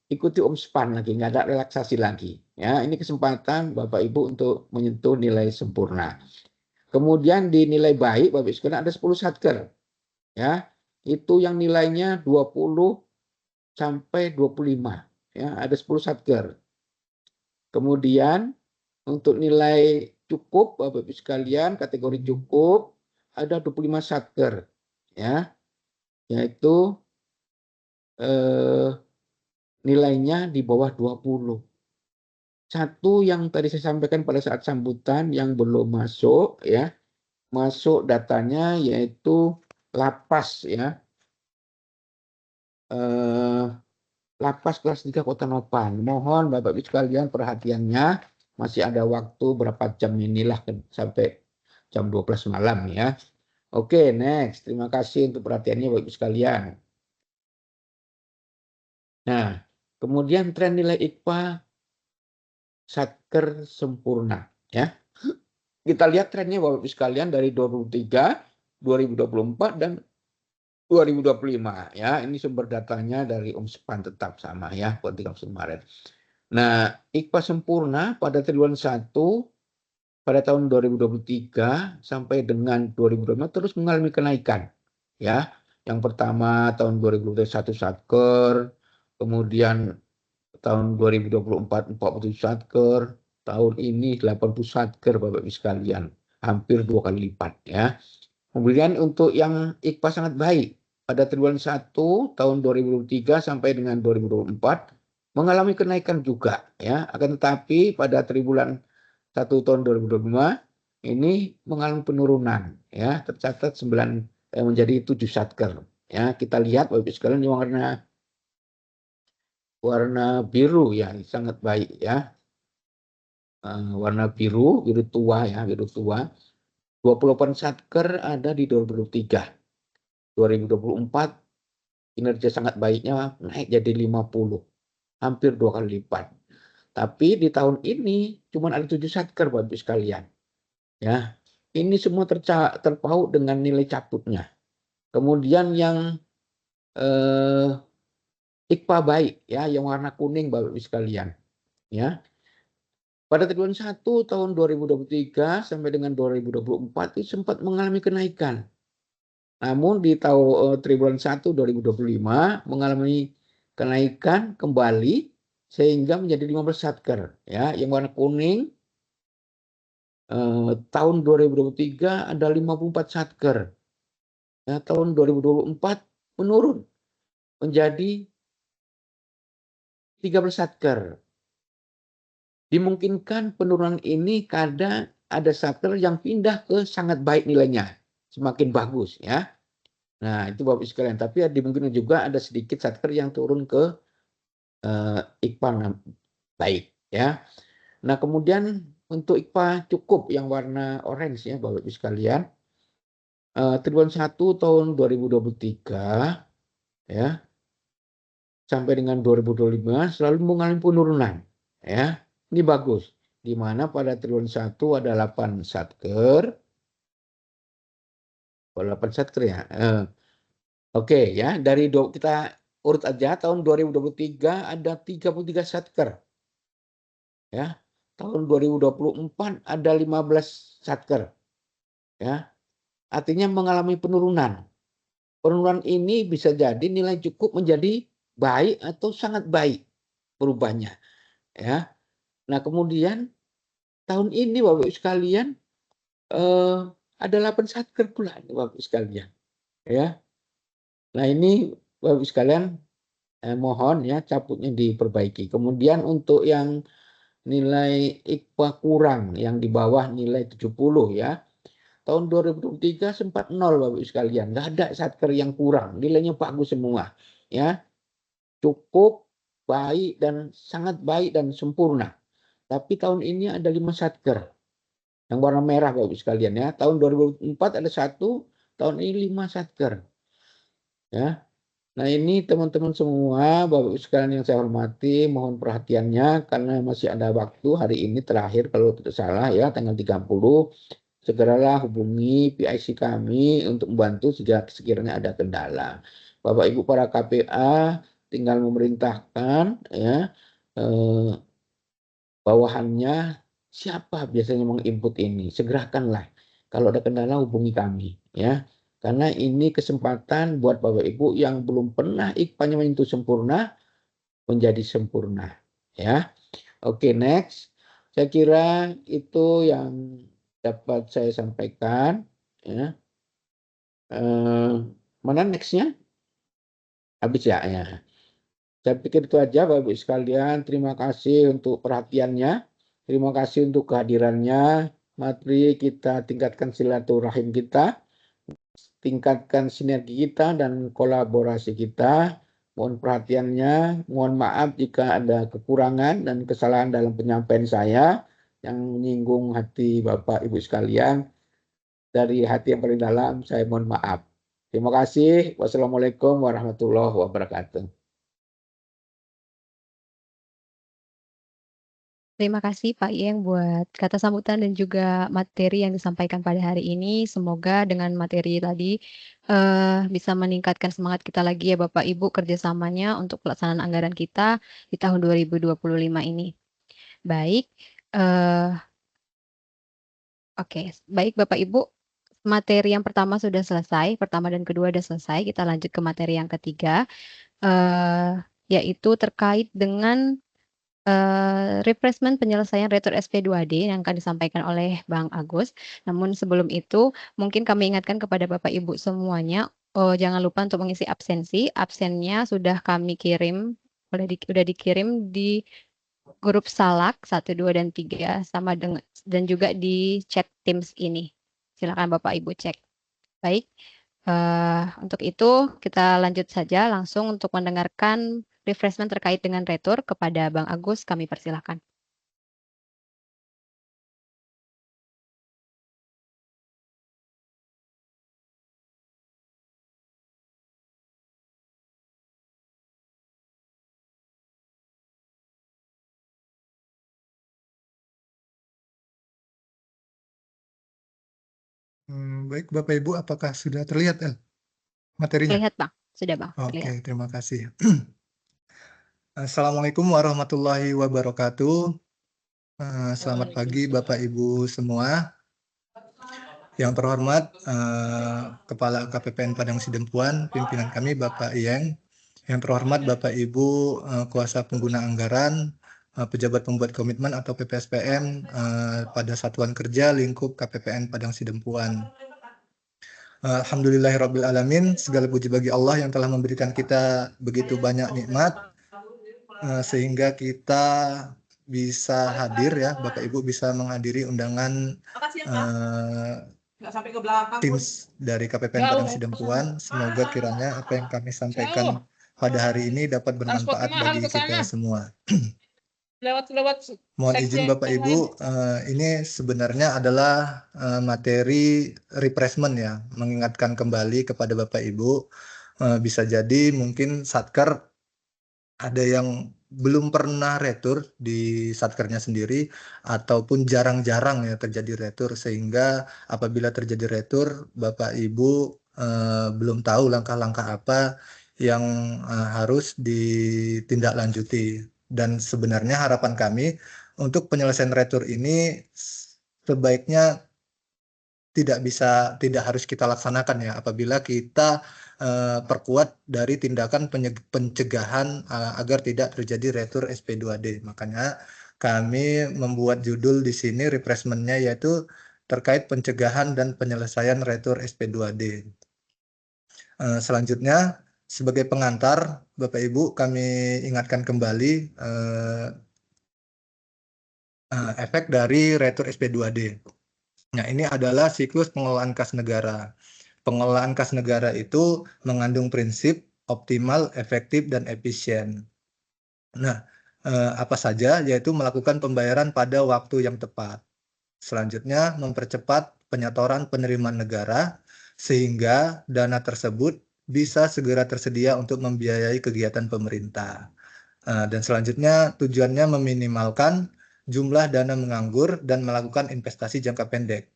ikuti Omspan lagi, nggak ada relaksasi lagi. Ya, ini kesempatan Bapak Ibu untuk menyentuh nilai sempurna. Kemudian di nilai baik Bapak Ibu sekalian ada 10 Satker. Ya, itu yang nilainya 20 sampai 25. Ya, ada 10 Satker. Kemudian untuk nilai cukup Bapak Ibu sekalian, kategori cukup ada 25 Satker ya. Yaitu nilainya di bawah 20. Satu yang tadi saya sampaikan pada saat sambutan yang belum masuk ya. Masuk datanya yaitu lapas ya. eh, Lapas kelas 3 Kota Nopan. Mohon Bapak Ibu sekalian perhatiannya, masih ada waktu berapa jam inilah sampai jam 12 malam ya. Oke, next. Terima kasih untuk perhatiannya Bapak Ibu sekalian. Nah, kemudian tren nilai IKPA Satker sempurna ya. Kita lihat trennya Bapak Ibu sekalian dari 2023, 2024 dan 2025 ya. Ini sumber datanya dari Umspan tetap sama ya buat 31 Maret. Nah, IKPA sempurna pada triwulan 1 pada tahun 2023 sampai dengan 2025 terus mengalami kenaikan ya. Yang pertama tahun 2021 Satker, kemudian tahun 2024 47 Satker, tahun ini 80 Satker Bapak Ibu sekalian, hampir 2 kali lipat ya. Kemudian untuk yang IKPA sangat baik pada triwulan 1 tahun 2023 sampai dengan 2024 mengalami kenaikan juga ya. Akan tetapi pada triwulan 1 tahun 2025 ini mengalami penurunan ya, tercatat menjadi 7 Satker ya. Kita lihat Bapak Ibu sekalian ini warna biru ya, sangat baik ya. Warna biru tua ya, biru tua. 28 Satker ada di 2023. 2024 kinerja sangat baiknya naik jadi 50, hampir 2 kali lipat. Tapi di tahun ini cuma ada 7 Satker Bapak Ibu sekalian. Ya. Ini semua terpaut dengan nilai caputnya. Kemudian yang IKPA baik ya, yang warna kuning Bapak Ibu sekalian. Ya. Pada triwulan 1 tahun 2023 sampai dengan 2024 itu sempat mengalami kenaikan. Namun di triwulan 1 2025 mengalami kenaikan kembali sehingga menjadi 15 Satker ya. Yang warna kuning tahun 2023 ada 54 Satker. Ya, tahun 2024 menurun menjadi 13 Satker. Dimungkinkan penurunan ini kadang ada Satker yang pindah ke sangat baik nilainya, semakin bagus ya. Nah, itu Bapak sekalian. Tapi dimungkinkan juga ada sedikit Satker yang turun ke IKPA baik ya. Nah, kemudian untuk IKPA cukup yang warna orange ya Bapak Ibu sekalian. Triwulan 1 tahun 2023 ya sampai dengan 2025 selalu mengalami penurunan ya. Ini bagus. Di mana pada triwulan 1 ada 8 Satker. 8 Satker ya. Oke ya, kita urut aja tahun 2023 ada 33 Satker. Ya. Tahun 2024 ada 15 Satker. Ya. Artinya mengalami penurunan. Penurunan ini bisa jadi nilai cukup menjadi baik atau sangat baik berubahnya. Ya. Nah, kemudian tahun ini Bapak Ibu sekalian ada 8 Satker pula Bapak Ibu sekalian. Ya. Nah, ini Bapak Ibu sekalian mohon ya caputnya diperbaiki. Kemudian untuk yang nilai IKPA kurang yang di bawah nilai 70 ya. Tahun 2023 sempat 0 Bapak Ibu sekalian. Nggak ada Satker yang kurang. Nilainya bagus semua. Ya. Cukup, baik, dan sangat baik dan sempurna. Tapi tahun ini ada 5 Satker. Yang warna merah Bapak Ibu sekalian ya. Tahun 2004 ada 1, tahun ini 5 Satker. Ya. Nah, ini teman-teman semua, Bapak Ibu sekalian yang saya hormati, mohon perhatiannya karena masih ada waktu hari ini terakhir kalau tidak salah ya, tanggal 30. Segeralah hubungi PIC kami untuk membantu jika sekiranya ada kendala. Bapak Ibu para KPA tinggal memerintahkan ya bawahannya siapa biasanya menginput ini. Segerakanlah. Kalau ada kendala hubungi kami ya. Karena ini kesempatan buat Bapak Ibu yang belum pernah IKPA-nya menyentuh sempurna menjadi sempurna ya. Oke, next. Saya kira itu yang dapat saya sampaikan ya. Mana nextnya? Habis ya, ya. Saya pikir itu aja Bapak Ibu sekalian. Terima kasih untuk perhatiannya. Terima kasih untuk kehadirannya. Mari kita tingkatkan silaturahim kita, tingkatkan sinergi kita dan kolaborasi kita Mohon perhatiannya, mohon maaf jika ada kekurangan dan kesalahan dalam penyampaian saya yang menyinggung hati Bapak Ibu sekalian. Dari hati yang paling dalam, saya mohon maaf. Terima kasih. Wassalamualaikum warahmatullahi wabarakatuh. Terima kasih Pak Yeng buat kata sambutan dan juga materi yang disampaikan pada hari ini. Semoga dengan materi tadi bisa meningkatkan semangat kita lagi ya Bapak Ibu kerjasamanya untuk pelaksanaan anggaran kita di tahun 2025 ini. Baik, oke, baik Bapak Ibu, materi yang pertama sudah selesai, pertama dan kedua sudah selesai. Kita lanjut ke materi yang ketiga, yaitu terkait dengan refreshment penyelesaian retur SP2D yang akan disampaikan oleh Bang Agus. Namun sebelum itu, mungkin kami ingatkan kepada Bapak Ibu semuanya, jangan lupa untuk mengisi absensi. Absennya sudah kami kirim, sudah dikirim di grup Salak 1, 2, dan 3 sama dengan dan juga di chat Teams ini. Silakan Bapak Ibu cek. Baik, untuk itu kita lanjut saja langsung untuk mendengarkan refreshment terkait dengan retur. Kepada Bang Agus, kami persilahkan. Baik, Bapak Ibu, apakah sudah terlihat materinya? Terlihat Bang, sudah Bang. Oke, Terlihat. terima kasih. Assalamualaikum warahmatullahi wabarakatuh. Selamat pagi Bapak Ibu semua. Yang terhormat Kepala KPPN Padang Sidempuan, pimpinan kami Bapak Iyeng. Yang terhormat Bapak Ibu kuasa pengguna anggaran, pejabat pembuat komitmen atau PPSPM pada Satuan Kerja Lingkup KPPN Padang Sidempuan. Alhamdulillahirrabbilalamin, segala puji bagi Allah yang telah memberikan kita begitu banyak nikmat sehingga kita bisa hadir ya, Bapak Ibu bisa menghadiri undangan Teams dari KPPN Padang Sidempuan. Semoga kiranya apa yang kami sampaikan pada hari ini dapat bermanfaat bagi kita semua. Mohon izin Bapak Ibu, ini sebenarnya adalah materi refreshment ya, mengingatkan kembali kepada Bapak Ibu. Bisa jadi mungkin Satker ada yang belum pernah retur di Satkernya sendiri ataupun jarang-jarang ya terjadi retur, sehingga apabila terjadi retur Bapak Ibu belum tahu langkah-langkah apa yang harus ditindaklanjuti. Dan sebenarnya harapan kami untuk penyelesaian retur ini sebaiknya tidak harus kita laksanakan ya apabila kita perkuat dari tindakan pencegahan agar tidak terjadi retur SP2D. Makanya kami membuat judul di sini refreshment-nya yaitu terkait pencegahan dan penyelesaian retur SP2D. Selanjutnya sebagai pengantar, Bapak Ibu, kami ingatkan kembali efek dari retur SP2D. Nah, ini adalah siklus pengelolaan kas negara. Pengelolaan kas negara itu mengandung prinsip optimal, efektif, dan efisien. Nah, apa saja? Yaitu melakukan pembayaran pada waktu yang tepat. Selanjutnya, mempercepat penyetoran penerimaan negara sehingga dana tersebut bisa segera tersedia untuk membiayai kegiatan pemerintah. Dan selanjutnya tujuannya meminimalkan jumlah dana menganggur dan melakukan investasi jangka pendek.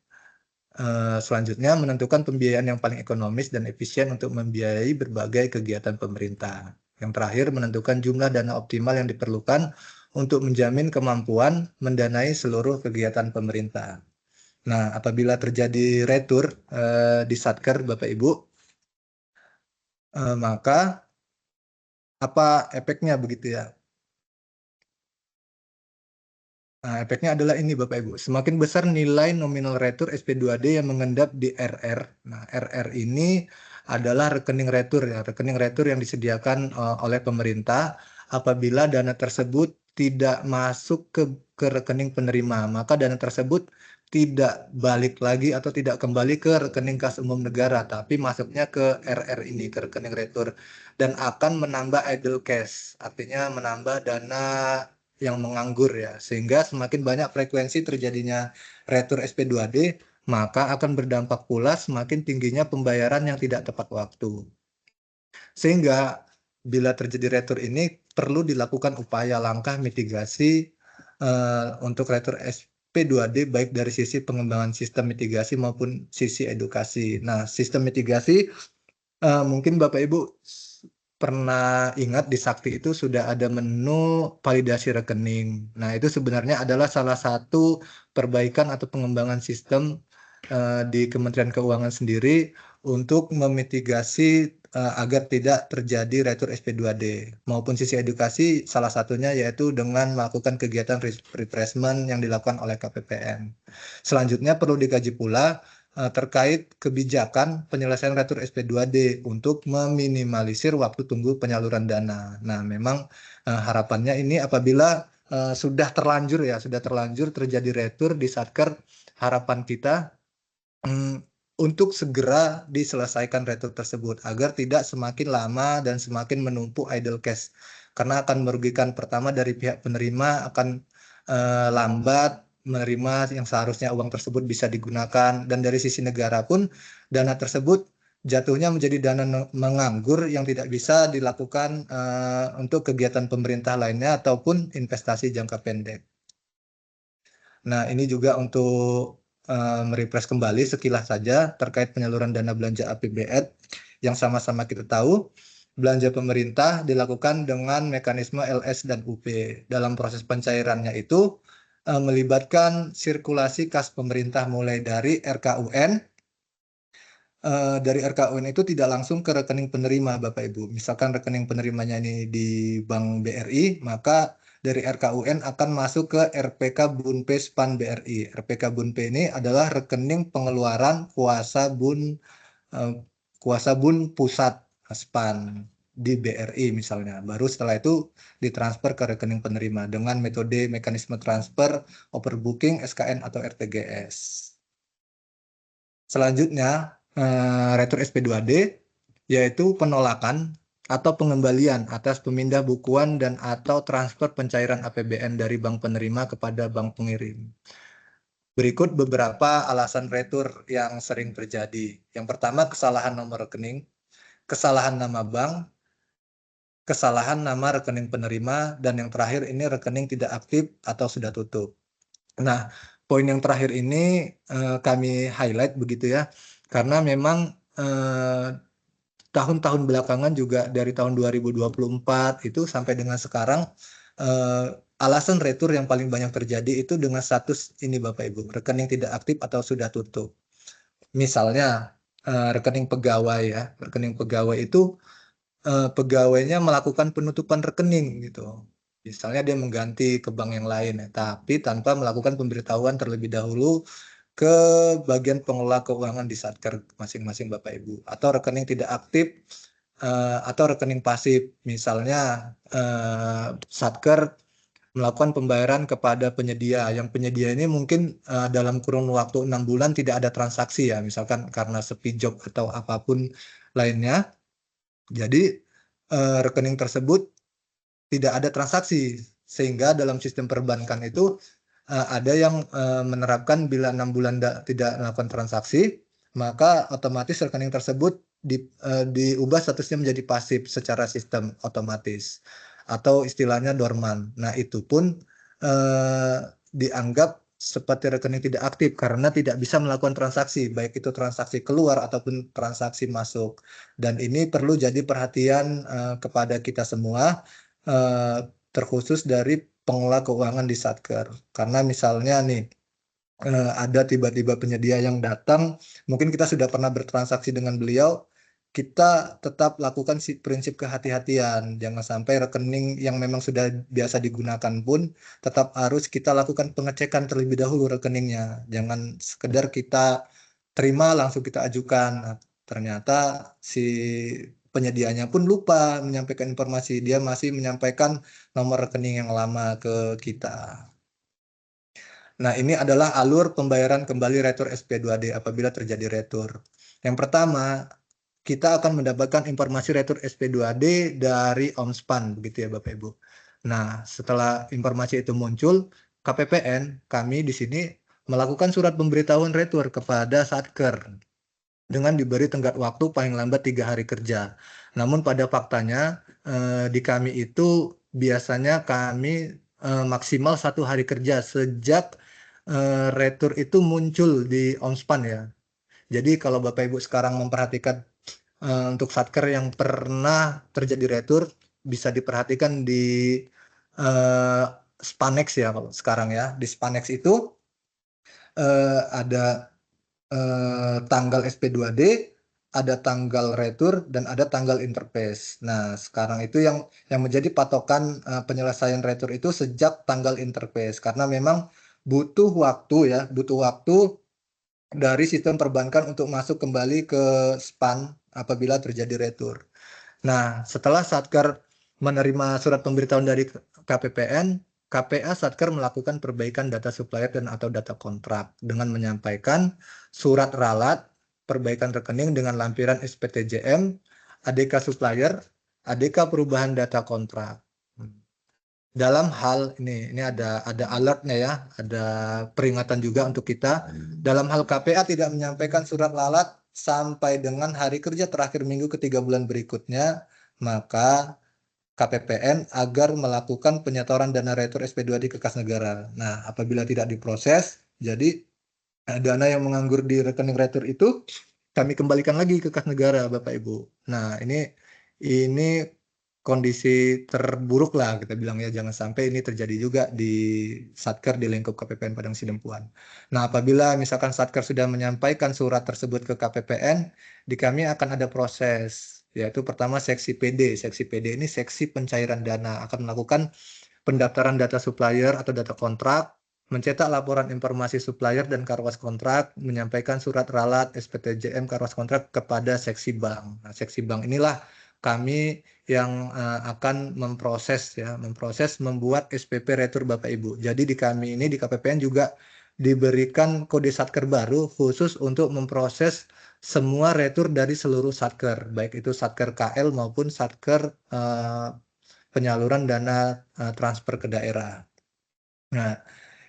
Selanjutnya menentukan pembiayaan yang paling ekonomis dan efisien untuk membiayai berbagai kegiatan pemerintah. Yang terakhir menentukan jumlah dana optimal yang diperlukan untuk menjamin kemampuan mendanai seluruh kegiatan pemerintah. Nah, apabila terjadi retur di Satker, Bapak Ibu, maka apa efeknya begitu ya? Nah, efeknya adalah ini Bapak Ibu, semakin besar nilai nominal retur SP2D yang mengendap di RR. Nah, RR ini adalah rekening retur ya, rekening retur yang disediakan oleh pemerintah. Apabila dana tersebut tidak masuk ke rekening penerima, maka dana tersebut tidak balik lagi atau tidak kembali ke rekening kas umum negara, tapi masuknya ke RR ini, ke rekening retur, dan akan menambah idle cash, artinya menambah dana yang menganggur ya, sehingga semakin banyak frekuensi terjadinya retur SP2D, maka akan berdampak pula semakin tingginya pembayaran yang tidak tepat waktu. Sehingga bila terjadi retur ini perlu dilakukan upaya langkah mitigasi untuk retur SP2D baik dari sisi pengembangan sistem mitigasi maupun sisi edukasi. Nah, sistem mitigasi mungkin Bapak Ibu pernah ingat di Sakti itu sudah ada menu validasi rekening. Nah, itu sebenarnya adalah salah satu perbaikan atau pengembangan sistem di Kementerian Keuangan sendiri untuk memitigasi agar tidak terjadi retur SP2D. Maupun sisi edukasi salah satunya yaitu dengan melakukan kegiatan refreshment yang dilakukan oleh KPPN. Selanjutnya perlu dikaji pula terkait kebijakan penyelesaian retur SP2D untuk meminimalisir waktu tunggu penyaluran dana. Nah, memang harapannya ini apabila sudah terlanjur terjadi retur di Satker, harapan kita untuk segera diselesaikan retur tersebut agar tidak semakin lama dan semakin menumpuk idle cash, karena akan merugikan pertama dari pihak penerima, akan lambat menerima yang seharusnya uang tersebut bisa digunakan, dan dari sisi negara pun dana tersebut jatuhnya menjadi dana menganggur yang tidak bisa dilakukan untuk kegiatan pemerintah lainnya ataupun investasi jangka pendek. Nah, ini juga untuk merefresh kembali sekilas saja terkait penyaluran dana belanja APBN yang sama-sama kita tahu belanja pemerintah dilakukan dengan mekanisme LS dan UP. Dalam proses pencairannya itu melibatkan sirkulasi kas pemerintah mulai dari RKUN. Dari RKUN itu tidak langsung ke rekening penerima Bapak Ibu. Misalkan rekening penerimanya ini di Bank BRI, maka dari RKUN akan masuk ke RPK Bunpe Span BRI. RPK Bunpe ini adalah rekening pengeluaran kuasa bun pusat Span di BRI misalnya. Baru setelah itu ditransfer ke rekening penerima dengan metode mekanisme transfer, overbooking, SKN atau RTGS. Selanjutnya, retur SP2D yaitu penolakan atau pengembalian atas pemindah bukuan dan atau transfer pencairan APBN dari bank penerima kepada bank pengirim. Berikut beberapa alasan retur yang sering terjadi. Yang pertama, kesalahan nomor rekening, kesalahan nama bank, kesalahan nama rekening penerima, dan yang terakhir ini rekening tidak aktif atau sudah tutup. Nah, poin yang terakhir ini kami highlight begitu ya, karena memang tahun-tahun belakangan juga dari tahun 2024 itu sampai dengan sekarang alasan retur yang paling banyak terjadi itu dengan status ini Bapak Ibu, rekening tidak aktif atau sudah tutup. Misalnya rekening pegawai ya, rekening pegawai itu pegawainya melakukan penutupan rekening gitu. Misalnya dia mengganti ke bank yang lain ya, tapi tanpa melakukan pemberitahuan terlebih dahulu ke bagian pengelola keuangan di Satker masing-masing Bapak Ibu, atau rekening tidak aktif atau rekening pasif. Misalnya Satker melakukan pembayaran kepada penyedia, yang penyedia ini mungkin dalam kurun waktu 6 bulan tidak ada transaksi ya, misalkan karena sepi job atau apapun lainnya. Jadi rekening tersebut tidak ada transaksi, sehingga dalam sistem perbankan itu ada yang menerapkan bila 6 bulan tidak melakukan transaksi, maka otomatis rekening tersebut diubah statusnya menjadi pasif secara sistem otomatis atau istilahnya dorman. Nah, itu pun dianggap seperti rekening tidak aktif karena tidak bisa melakukan transaksi, baik itu transaksi keluar ataupun transaksi masuk. Dan ini perlu jadi perhatian kepada kita semua, terkhusus dari pengelola keuangan di Satker. Karena misalnya nih, ada tiba-tiba penyedia yang datang, mungkin kita sudah pernah bertransaksi dengan beliau, kita tetap lakukan prinsip kehati-hatian. Jangan sampai rekening yang memang sudah biasa digunakan pun tetap harus kita lakukan pengecekan terlebih dahulu rekeningnya. Jangan sekedar kita terima langsung kita ajukan. Nah, ternyata si penyedianya pun lupa menyampaikan informasi. Dia masih menyampaikan nomor rekening yang lama ke kita. Nah, ini adalah alur pembayaran kembali retur SP2D apabila terjadi retur. Yang pertama, kita akan mendapatkan informasi retur SP2D dari OMSPAN, begitu ya Bapak Ibu. Nah, setelah informasi itu muncul, KPPN, kami di sini melakukan surat pemberitahuan retur kepada Satker dengan diberi tenggat waktu paling lambat 3 hari kerja. Namun pada faktanya di kami itu biasanya kami maksimal 1 hari kerja sejak retur itu muncul di OMSPAN ya. Jadi kalau Bapak Ibu sekarang memperhatikan untuk Satker yang pernah terjadi retur bisa diperhatikan di Spanex ya kalau sekarang ya. Di Spanex itu ada tanggal SP2D, ada tanggal retur, dan ada tanggal interface. Nah, sekarang itu yang menjadi patokan penyelesaian retur itu sejak tanggal interface, karena memang butuh waktu dari sistem perbankan untuk masuk kembali ke SPAN apabila terjadi retur. Nah, setelah Satker menerima surat pemberitahuan dari KPPN, KPA Satker melakukan perbaikan data supplier dan atau data kontrak dengan menyampaikan surat ralat, perbaikan rekening dengan lampiran SPTJM, ADK supplier, ADK perubahan data kontrak. Dalam hal ini ada alertnya ya, ada peringatan juga untuk kita. Dalam hal KPA tidak menyampaikan surat lalat sampai dengan hari kerja terakhir minggu ke-3 bulan berikutnya, maka KPPN agar melakukan penyetoran dana retur SP2D ke kas negara. Nah, apabila tidak diproses, jadi dana yang menganggur di rekening retur itu kami kembalikan lagi ke kas negara, Bapak Ibu. Nah, ini kondisi terburuk lah kita bilang ya, jangan sampai ini terjadi juga di Satker di lingkup KPPN Padang Sidempuan. Nah, apabila misalkan Satker sudah menyampaikan surat tersebut ke KPPN, di kami akan ada proses, yaitu pertama seksi PD. Seksi PD ini seksi pencairan dana, akan melakukan pendaftaran data supplier atau data kontrak, mencetak laporan informasi supplier dan karwas kontrak, menyampaikan surat ralat SPTJM karwas kontrak kepada seksi bank. Nah, seksi bank inilah kami yang akan memproses membuat SPP retur Bapak Ibu. Jadi di kami ini di KPPN juga diberikan kode Satker baru khusus untuk memproses semua retur dari seluruh Satker, baik itu Satker KL maupun Satker penyaluran dana transfer ke daerah. Nah,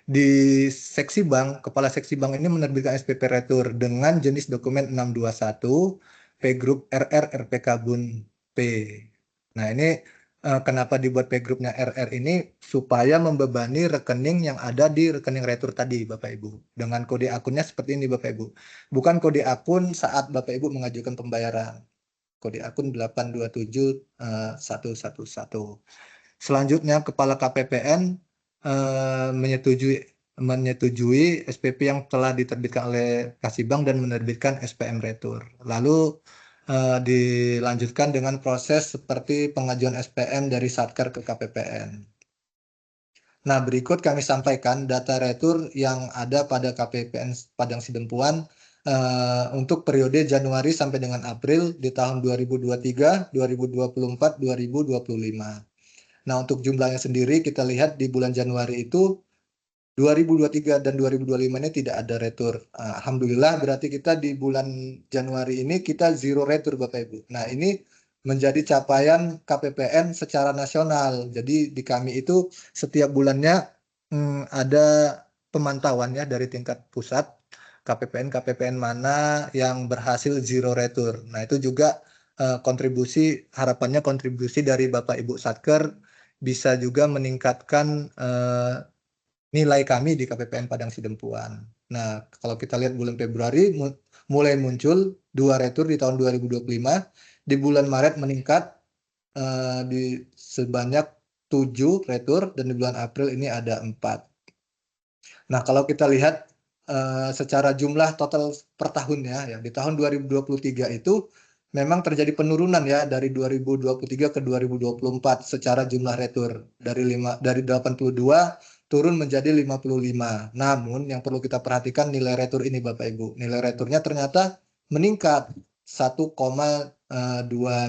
di seksi bank, kepala seksi bank ini menerbitkan SPP retur dengan jenis dokumen 621 P Group RR RPK Bun P. Nah, ini kenapa dibuat P Groupnya RR ini supaya membebani rekening yang ada di rekening retur tadi, Bapak Ibu. Dengan kode akunnya seperti ini, Bapak Ibu. Bukan kode akun saat Bapak Ibu mengajukan pembayaran. Kode akun 827.111. Selanjutnya, Kepala KPPN menyetujui SPP yang telah diterbitkan oleh Kasibang dan menerbitkan SPM retur. Lalu dilanjutkan dengan proses seperti pengajuan SPM dari Satker ke KPPN. Nah, berikut kami sampaikan data retur yang ada pada KPPN Padang Sidempuan untuk periode Januari sampai dengan April di tahun 2023, 2024, 2025. Nah, untuk jumlahnya sendiri kita lihat di bulan Januari itu 2023 dan 2025 ini tidak ada retur. Alhamdulillah berarti kita di bulan Januari ini kita zero retur Bapak Ibu. Nah, ini menjadi capaian KPPN secara nasional. Jadi di kami itu setiap bulannya ada pemantauan ya dari tingkat pusat KPPN mana yang berhasil zero retur. Nah, itu juga harapannya kontribusi dari Bapak Ibu Satker bisa juga meningkatkan nilai kami di KPPN Padang Sidempuan. Nah, kalau kita lihat bulan Februari mulai muncul 2 retur di tahun 2025, di bulan Maret meningkat di sebanyak 7 retur dan di bulan April ini ada 4. Nah, kalau kita lihat secara jumlah total per tahunnya ya, di tahun 2023 itu memang terjadi penurunan ya dari 2023 ke 2024 secara jumlah retur dari 82 turun menjadi 55. Namun yang perlu kita perhatikan nilai retur ini Bapak Ibu. Nilai returnya ternyata meningkat 1,2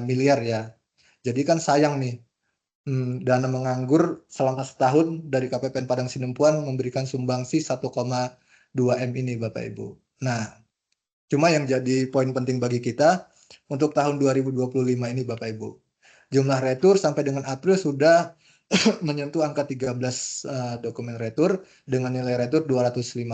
miliar ya. Jadi kan sayang nih dana menganggur selama setahun dari KPPN Padang Sidempuan memberikan sumbangsi 1,2 M ini Bapak Ibu. Nah, cuma yang jadi poin penting bagi kita untuk tahun 2025 ini Bapak Ibu. Jumlah retur sampai dengan April sudah menyentuh angka 13 dokumen retur dengan nilai retur 215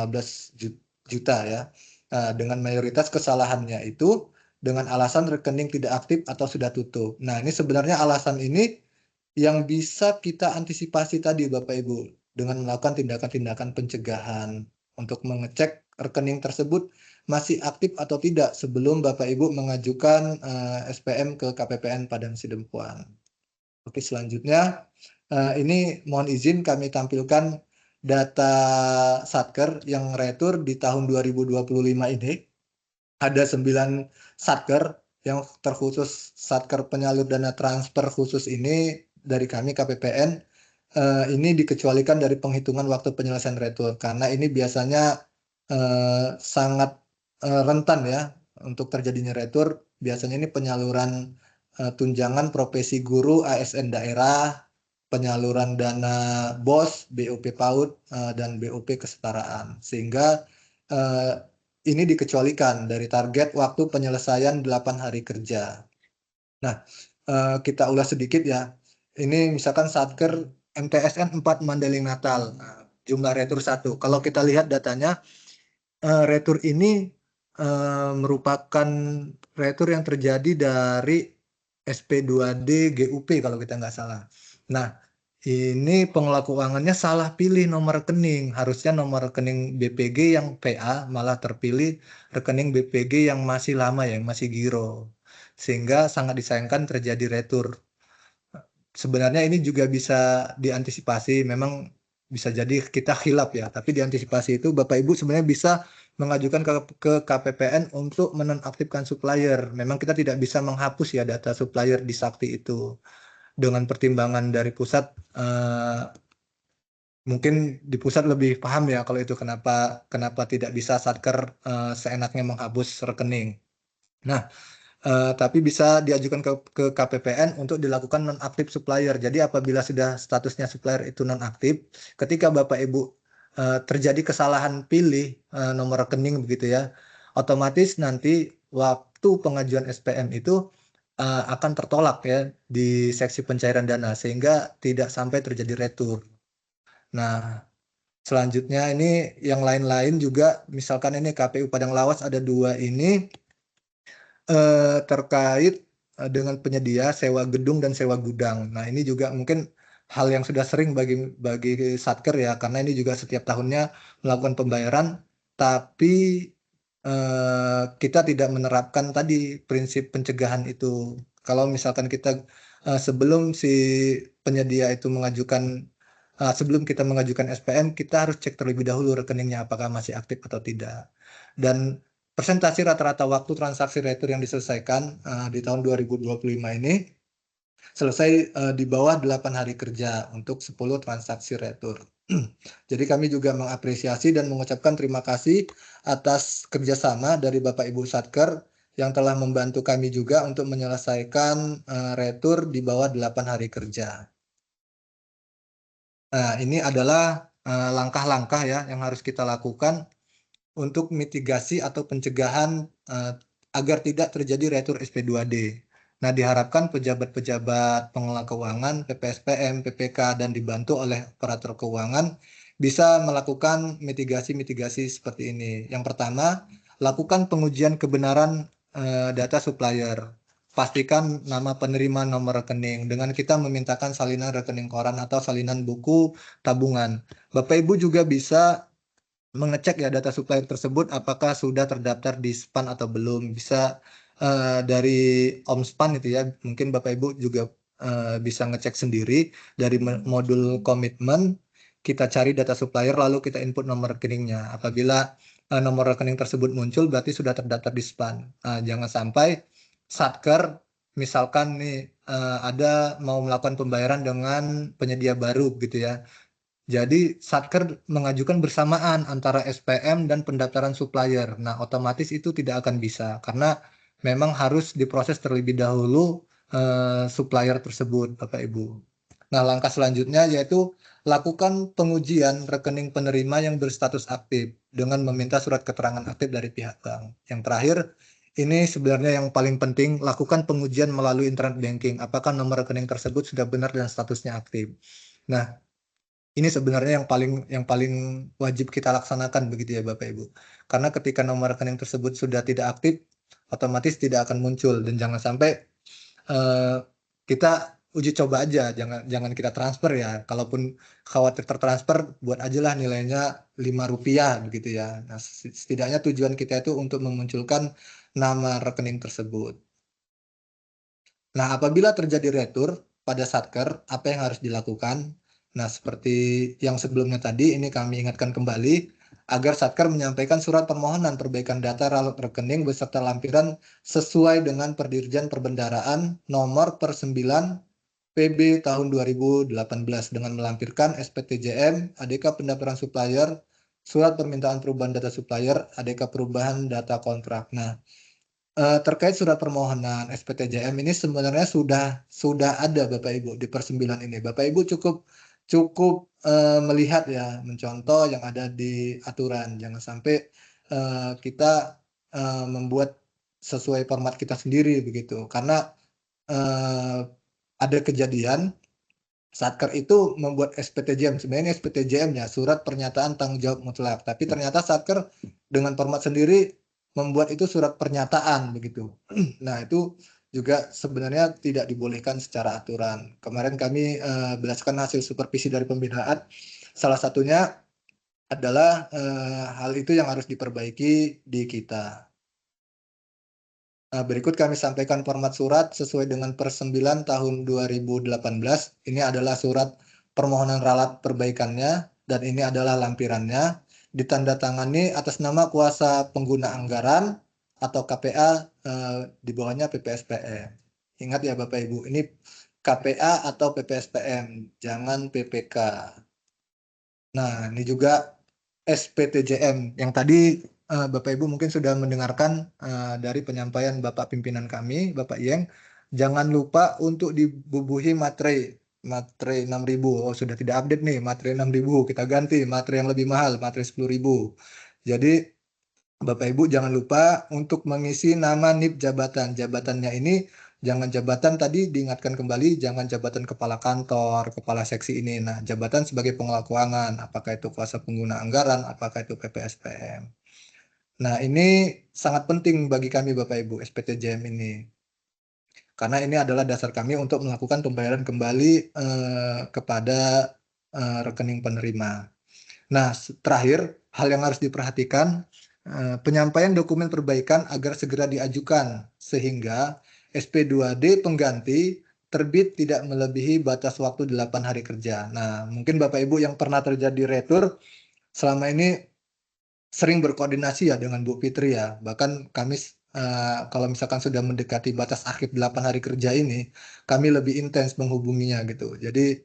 juta ya. Dengan mayoritas kesalahannya itu dengan alasan rekening tidak aktif atau sudah tutup. Nah, ini sebenarnya alasan ini yang bisa kita antisipasi tadi Bapak Ibu dengan melakukan tindakan-tindakan pencegahan untuk mengecek rekening tersebut masih aktif atau tidak sebelum Bapak Ibu mengajukan SPM ke KPPN Padang Sidempuan. Oke, selanjutnya ini mohon izin kami tampilkan data Satker yang retur di tahun 2025 ini. Ada 9 Satker yang terkhusus Satker penyalur dana transfer khusus ini dari kami KPPN ini dikecualikan dari penghitungan waktu penyelesaian retur karena ini biasanya sangat rentan ya untuk terjadinya retur. Biasanya ini penyaluran tunjangan profesi guru ASN daerah, penyaluran dana BOS, BOP PAUD dan BOP kesetaraan sehingga ini dikecualikan dari target waktu penyelesaian 8 hari kerja. Nah, kita ulas sedikit ya. Ini misalkan Satker MTSN 4 Mandailing Natal, jumlah retur 1. Kalau kita lihat datanya, retur ini merupakan retur yang terjadi dari SP2D GUP kalau kita nggak salah. Nah, ini pengelola keuangannya salah pilih nomor rekening. Harusnya nomor rekening BPG yang PA malah terpilih rekening BPG yang masih lama ya, yang masih giro. Sehingga sangat disayangkan terjadi retur. Sebenarnya ini juga bisa diantisipasi, memang bisa jadi kita khilaf ya, tapi diantisipasi itu Bapak Ibu sebenarnya bisa mengajukan ke KPPN untuk menonaktifkan supplier. Memang kita tidak bisa menghapus ya data supplier di Sakti itu. Dengan pertimbangan dari pusat, mungkin di pusat lebih paham ya kalau itu kenapa tidak bisa Satker seenaknya menghapus rekening. Nah, tapi bisa diajukan ke KPPN untuk dilakukan nonaktif supplier. Jadi apabila sudah statusnya supplier itu nonaktif, ketika Bapak Ibu terjadi kesalahan pilih nomor rekening begitu ya, otomatis nanti waktu pengajuan SPM itu akan tertolak ya di seksi pencairan dana sehingga tidak sampai terjadi retur. Nah, selanjutnya ini yang lain-lain juga, misalkan ini KPU Padang Lawas ada 2 ini terkait dengan penyedia sewa gedung dan sewa gudang. Nah, ini juga mungkin hal yang sudah sering bagi Satker ya, karena ini juga setiap tahunnya melakukan pembayaran, tapi kita tidak menerapkan tadi prinsip pencegahan itu. Kalau misalkan kita sebelum si penyedia itu mengajukan sebelum kita mengajukan SPM, kita harus cek terlebih dahulu rekeningnya apakah masih aktif atau tidak. Dan persentase rata-rata waktu transaksi retur yang diselesaikan di tahun 2025 ini selesai di bawah 8 hari kerja untuk 10 transaksi retur. Jadi kami juga mengapresiasi dan mengucapkan terima kasih atas kerjasama dari Bapak Ibu Satker yang telah membantu kami juga untuk menyelesaikan retur di bawah 8 hari kerja. Nah, ini adalah langkah-langkah ya yang harus kita lakukan untuk mitigasi atau pencegahan agar tidak terjadi retur SP2D. Nah, diharapkan pejabat-pejabat pengelola keuangan, PPSPM, PPK, dan dibantu oleh operator keuangan bisa melakukan mitigasi-mitigasi seperti ini. Yang pertama, lakukan pengujian kebenaran data supplier. Pastikan nama penerima nomor rekening dengan kita memintakan salinan rekening koran atau salinan buku tabungan. Bapak Ibu juga bisa mengecek ya data supplier tersebut apakah sudah terdaftar di SPAN atau belum. Bisa dari OMSPAN itu ya, mungkin Bapak Ibu juga bisa ngecek sendiri dari modul komitmen, kita cari data supplier lalu kita input nomor rekeningnya. Apabila nomor rekening tersebut muncul berarti sudah terdaftar di SPAN. Jangan sampai Satker misalkan nih ada mau melakukan pembayaran dengan penyedia baru gitu ya. Jadi Satker mengajukan bersamaan antara SPM dan pendaftaran supplier. Nah, otomatis itu tidak akan bisa karena memang harus diproses terlebih dahulu supplier tersebut, Bapak Ibu. Nah, langkah selanjutnya yaitu lakukan pengujian rekening penerima yang berstatus aktif dengan meminta surat keterangan aktif dari pihak bank. Yang terakhir, ini sebenarnya yang paling penting, lakukan pengujian melalui internet banking. Apakah nomor rekening tersebut sudah benar dan statusnya aktif. Nah, ini sebenarnya yang paling wajib kita laksanakan begitu ya Bapak Ibu. Karena ketika nomor rekening tersebut sudah tidak aktif, otomatis tidak akan muncul dan jangan sampai kita uji coba aja, jangan kita transfer ya. Kalaupun khawatir tertransfer, buat aja lah nilainya Rp5 begitu ya. Nah, setidaknya tujuan kita itu untuk memunculkan nama rekening tersebut. Nah, apabila terjadi retur pada Satker, apa yang harus dilakukan? Nah, seperti yang sebelumnya tadi, ini kami ingatkan kembali agar Satker menyampaikan surat permohonan perbaikan data rekening beserta lampiran sesuai dengan Perdirjen Perbendaraan nomor per 9 PB tahun 2018 dengan melampirkan SPTJM, ADK pendaftaran supplier, surat permintaan perubahan data supplier, ADK perubahan data kontrak. Nah, terkait surat permohonan SPTJM ini sebenarnya sudah ada Bapak Ibu di per 9 ini. Bapak Ibu cukup melihat ya, mencontoh yang ada di aturan. Jangan sampai kita membuat sesuai format kita sendiri begitu. Karena ada kejadian Satker itu membuat SPTJM. Sebenarnya ini SPTJM-nya, surat pernyataan tanggung jawab mutlak. Tapi ternyata Satker dengan format sendiri membuat itu surat pernyataan begitu. Nah, itu juga sebenarnya tidak dibolehkan secara aturan. Kemarin kami berdasarkan hasil supervisi dari pembinaan, salah satunya adalah hal itu yang harus diperbaiki di kita. Nah, berikut kami sampaikan format surat sesuai dengan per 9 tahun 2018. Ini adalah surat permohonan ralat perbaikannya dan ini adalah lampirannya. Ditandatangani atas nama kuasa pengguna anggaran atau KPA, di bawahnya PPSPM. Ingat ya Bapak Ibu, ini KPA atau PPSPM, jangan PPK. Nah, ini juga SPTJM yang tadi Bapak Ibu mungkin sudah mendengarkan dari penyampaian Bapak pimpinan kami, Bapak Yeng. Jangan lupa untuk dibubuhi materai 6.000. Oh, sudah tidak update nih, materai 6.000. Kita ganti materai yang lebih mahal, materai 10.000. Jadi Bapak Ibu jangan lupa untuk mengisi nama NIP jabatan. Jabatannya ini jangan jabatan tadi diingatkan kembali, jangan jabatan kepala kantor, kepala seksi ini. Nah, jabatan sebagai pengelola keuangan, apakah itu kuasa pengguna anggaran, apakah itu PPSPM. Nah, ini sangat penting bagi kami Bapak Ibu SPTJM ini. Karena ini adalah dasar kami untuk melakukan pembayaran kembali kepada rekening penerima. Nah, terakhir, hal yang harus diperhatikan, penyampaian dokumen perbaikan agar segera diajukan, sehingga SP2D pengganti terbit tidak melebihi batas waktu 8 hari kerja. Nah, mungkin Bapak Ibu yang pernah terjadi retur, selama ini sering berkoordinasi ya dengan Bu Fitri ya. Bahkan kami kalau misalkan sudah mendekati batas akhir 8 hari kerja ini, kami lebih intens menghubunginya gitu. Jadi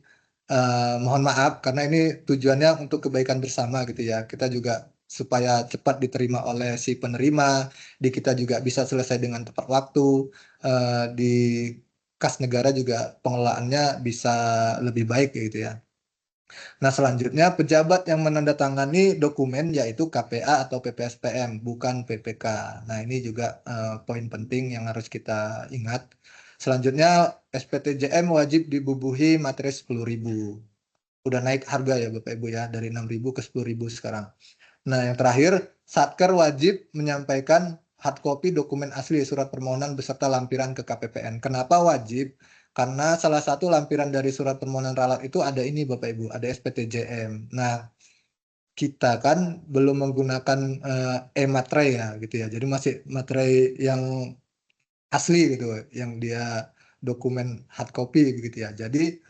mohon maaf karena ini tujuannya untuk kebaikan bersama gitu ya. Kita juga supaya cepat diterima oleh si penerima, di kita juga bisa selesai dengan tepat waktu, di kas negara juga pengelolaannya bisa lebih baik gitu ya. Nah, selanjutnya pejabat yang menandatangani dokumen yaitu KPA atau PPSPM, bukan PPK. Nah, ini juga poin penting yang harus kita ingat. Selanjutnya SPTJM wajib dibubuhi materi 10.000. Udah naik harga ya Bapak Ibu ya, dari 6.000 ke 10.000 sekarang. Nah, yang terakhir, Satker wajib menyampaikan hard copy dokumen asli surat permohonan beserta lampiran ke KPPN. Kenapa wajib? Karena salah satu lampiran dari surat permohonan ralat itu ada ini Bapak Ibu, ada SPTJM. Nah, kita kan belum menggunakan e-materai ya gitu ya. Jadi masih materai yang asli gitu, yang dia dokumen hard copy begitu ya. Jadi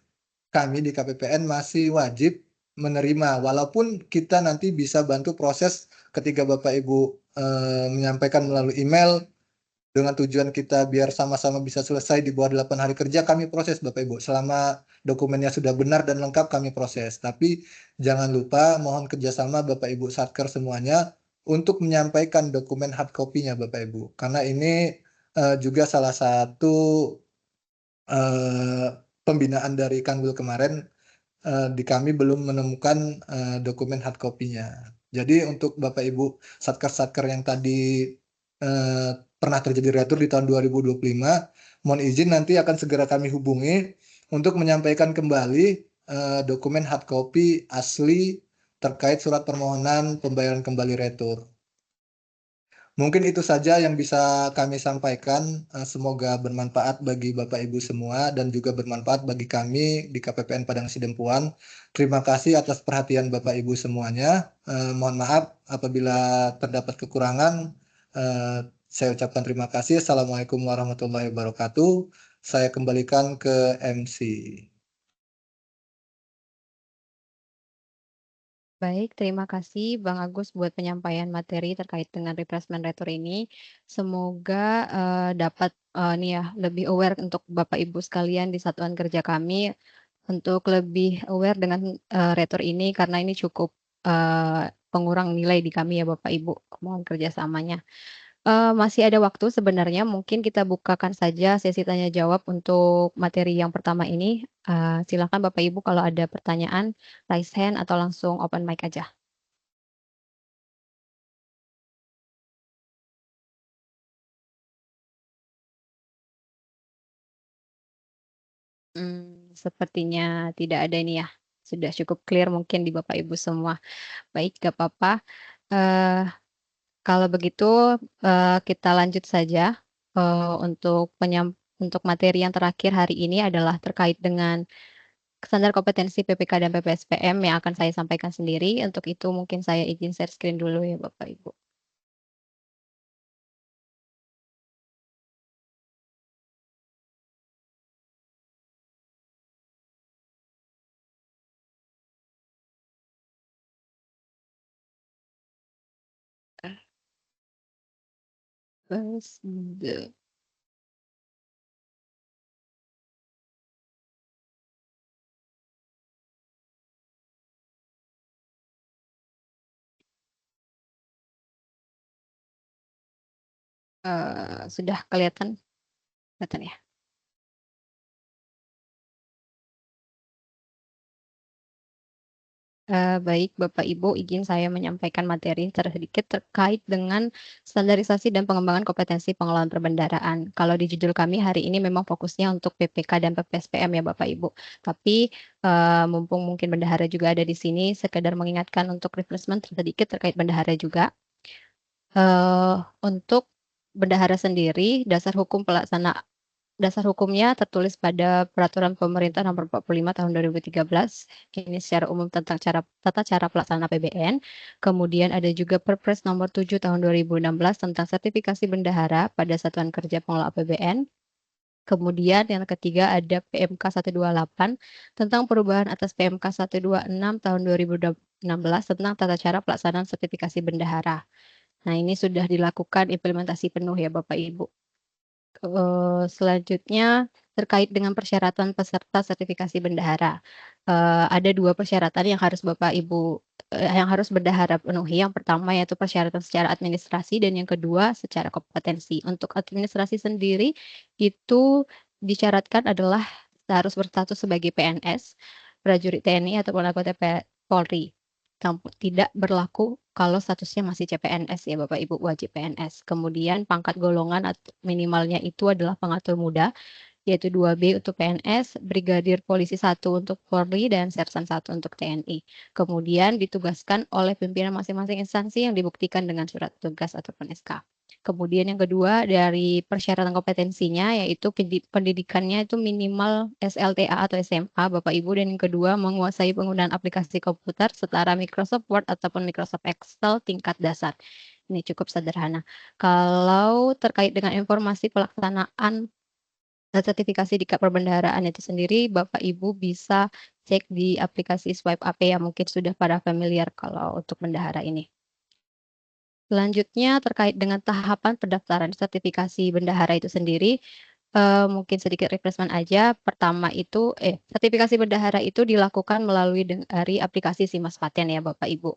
kami di KPPN masih wajib menerima, walaupun kita nanti bisa bantu proses ketika Bapak Ibu menyampaikan melalui email dengan tujuan kita biar sama-sama bisa selesai di bawah 8 hari kerja, kami proses Bapak Ibu. Selama dokumennya sudah benar dan lengkap kami proses. Tapi jangan lupa mohon kerjasama Bapak Ibu Satker semuanya untuk menyampaikan dokumen hard copy-nya Bapak Ibu. Karena ini juga salah satu pembinaan dari Kanwil kemarin, di kami belum menemukan dokumen hard copy-nya. Jadi untuk Bapak Ibu satker-satker yang tadi pernah terjadi retur di tahun 2025, mohon izin nanti akan segera kami hubungi untuk menyampaikan kembali dokumen hard copy asli terkait surat permohonan pembayaran kembali retur. Mungkin itu saja yang bisa kami sampaikan, semoga bermanfaat bagi Bapak Ibu semua dan juga bermanfaat bagi kami di KPPN Padang Sidempuan. Terima kasih atas perhatian Bapak Ibu semuanya, mohon maaf apabila terdapat kekurangan, saya ucapkan terima kasih. Assalamualaikum warahmatullahi wabarakatuh. Saya kembalikan ke MC. Baik, terima kasih Bang Agus buat penyampaian materi terkait dengan refreshment retur ini. Semoga dapat nih ya lebih aware untuk Bapak Ibu sekalian di satuan kerja kami untuk lebih aware dengan retur ini karena ini cukup pengurang nilai di kami ya Bapak Ibu. Mohon kerjasamanya. Masih ada waktu sebenarnya, mungkin kita bukakan saja sesi tanya jawab untuk materi yang pertama ini. Silakan Bapak Ibu kalau ada pertanyaan, raise hand atau langsung open mic aja. Sepertinya tidak ada ini ya, sudah cukup clear mungkin di Bapak Ibu semua. Baik, nggak apa-apa. Kalau begitu, kita lanjut saja, untuk materi yang terakhir hari ini adalah terkait dengan standar kompetensi PPK dan PPSPM yang akan saya sampaikan sendiri. Untuk itu mungkin saya izin share screen dulu ya Bapak Ibu. Sudah kelihatan ya? Baik Bapak Ibu, izin saya menyampaikan materi sedikit terkait dengan standarisasi dan pengembangan kompetensi pengelolaan perbendaharaan. Kalau di judul kami hari ini memang fokusnya untuk PPK dan PPSPM ya Bapak Ibu. Tapi mumpung mungkin bendahara juga ada di sini, sekedar mengingatkan untuk refreshment sedikit terkait bendahara juga. Untuk bendahara sendiri, dasar hukumnya tertulis pada Peraturan Pemerintah Nomor 45 Tahun 2013. Ini secara umum tentang tata cara pelaksanaan APBN. Kemudian ada juga Perpres Nomor 7 Tahun 2016 tentang sertifikasi bendahara pada Satuan Kerja Pengelola APBN. Kemudian yang ketiga ada PMK 128 tentang perubahan atas PMK 126 Tahun 2016 tentang tata cara pelaksanaan sertifikasi bendahara. Nah, ini sudah dilakukan implementasi penuh ya Bapak Ibu. Selanjutnya terkait dengan persyaratan peserta sertifikasi bendahara. Ada 2 persyaratan yang harus Bapak Ibu yang harus bendahara penuhi. Yang pertama yaitu persyaratan secara administrasi dan yang kedua secara kompetensi. Untuk administrasi sendiri itu disyaratkan adalah harus berstatus sebagai PNS, prajurit TNI ataupun anggota Polri. Tidak berlaku kalau statusnya masih CPNS ya Bapak Ibu, wajib PNS. Kemudian pangkat golongan minimalnya itu adalah pengatur muda, yaitu 2B untuk PNS, Brigadir Polisi 1 untuk Polri, dan Sersan 1 untuk TNI. Kemudian ditugaskan oleh pimpinan masing-masing instansi yang dibuktikan dengan surat tugas ataupun SK. Kemudian yang kedua dari persyaratan kompetensinya yaitu pendidikannya itu minimal SLTA atau SMA Bapak Ibu, dan yang kedua menguasai penggunaan aplikasi komputer setara Microsoft Word ataupun Microsoft Excel tingkat dasar. Ini cukup sederhana. Kalau terkait dengan informasi pelaksanaan sertifikasi di perbendaharaan itu sendiri, Bapak Ibu bisa cek di aplikasi Swipe AP yang mungkin sudah pada familiar kalau untuk bendahara ini. Selanjutnya terkait dengan tahapan pendaftaran sertifikasi bendahara itu sendiri, mungkin sedikit refreshment aja. Pertama itu, sertifikasi bendahara itu dilakukan melalui dari aplikasi Simas Paten ya Bapak Ibu.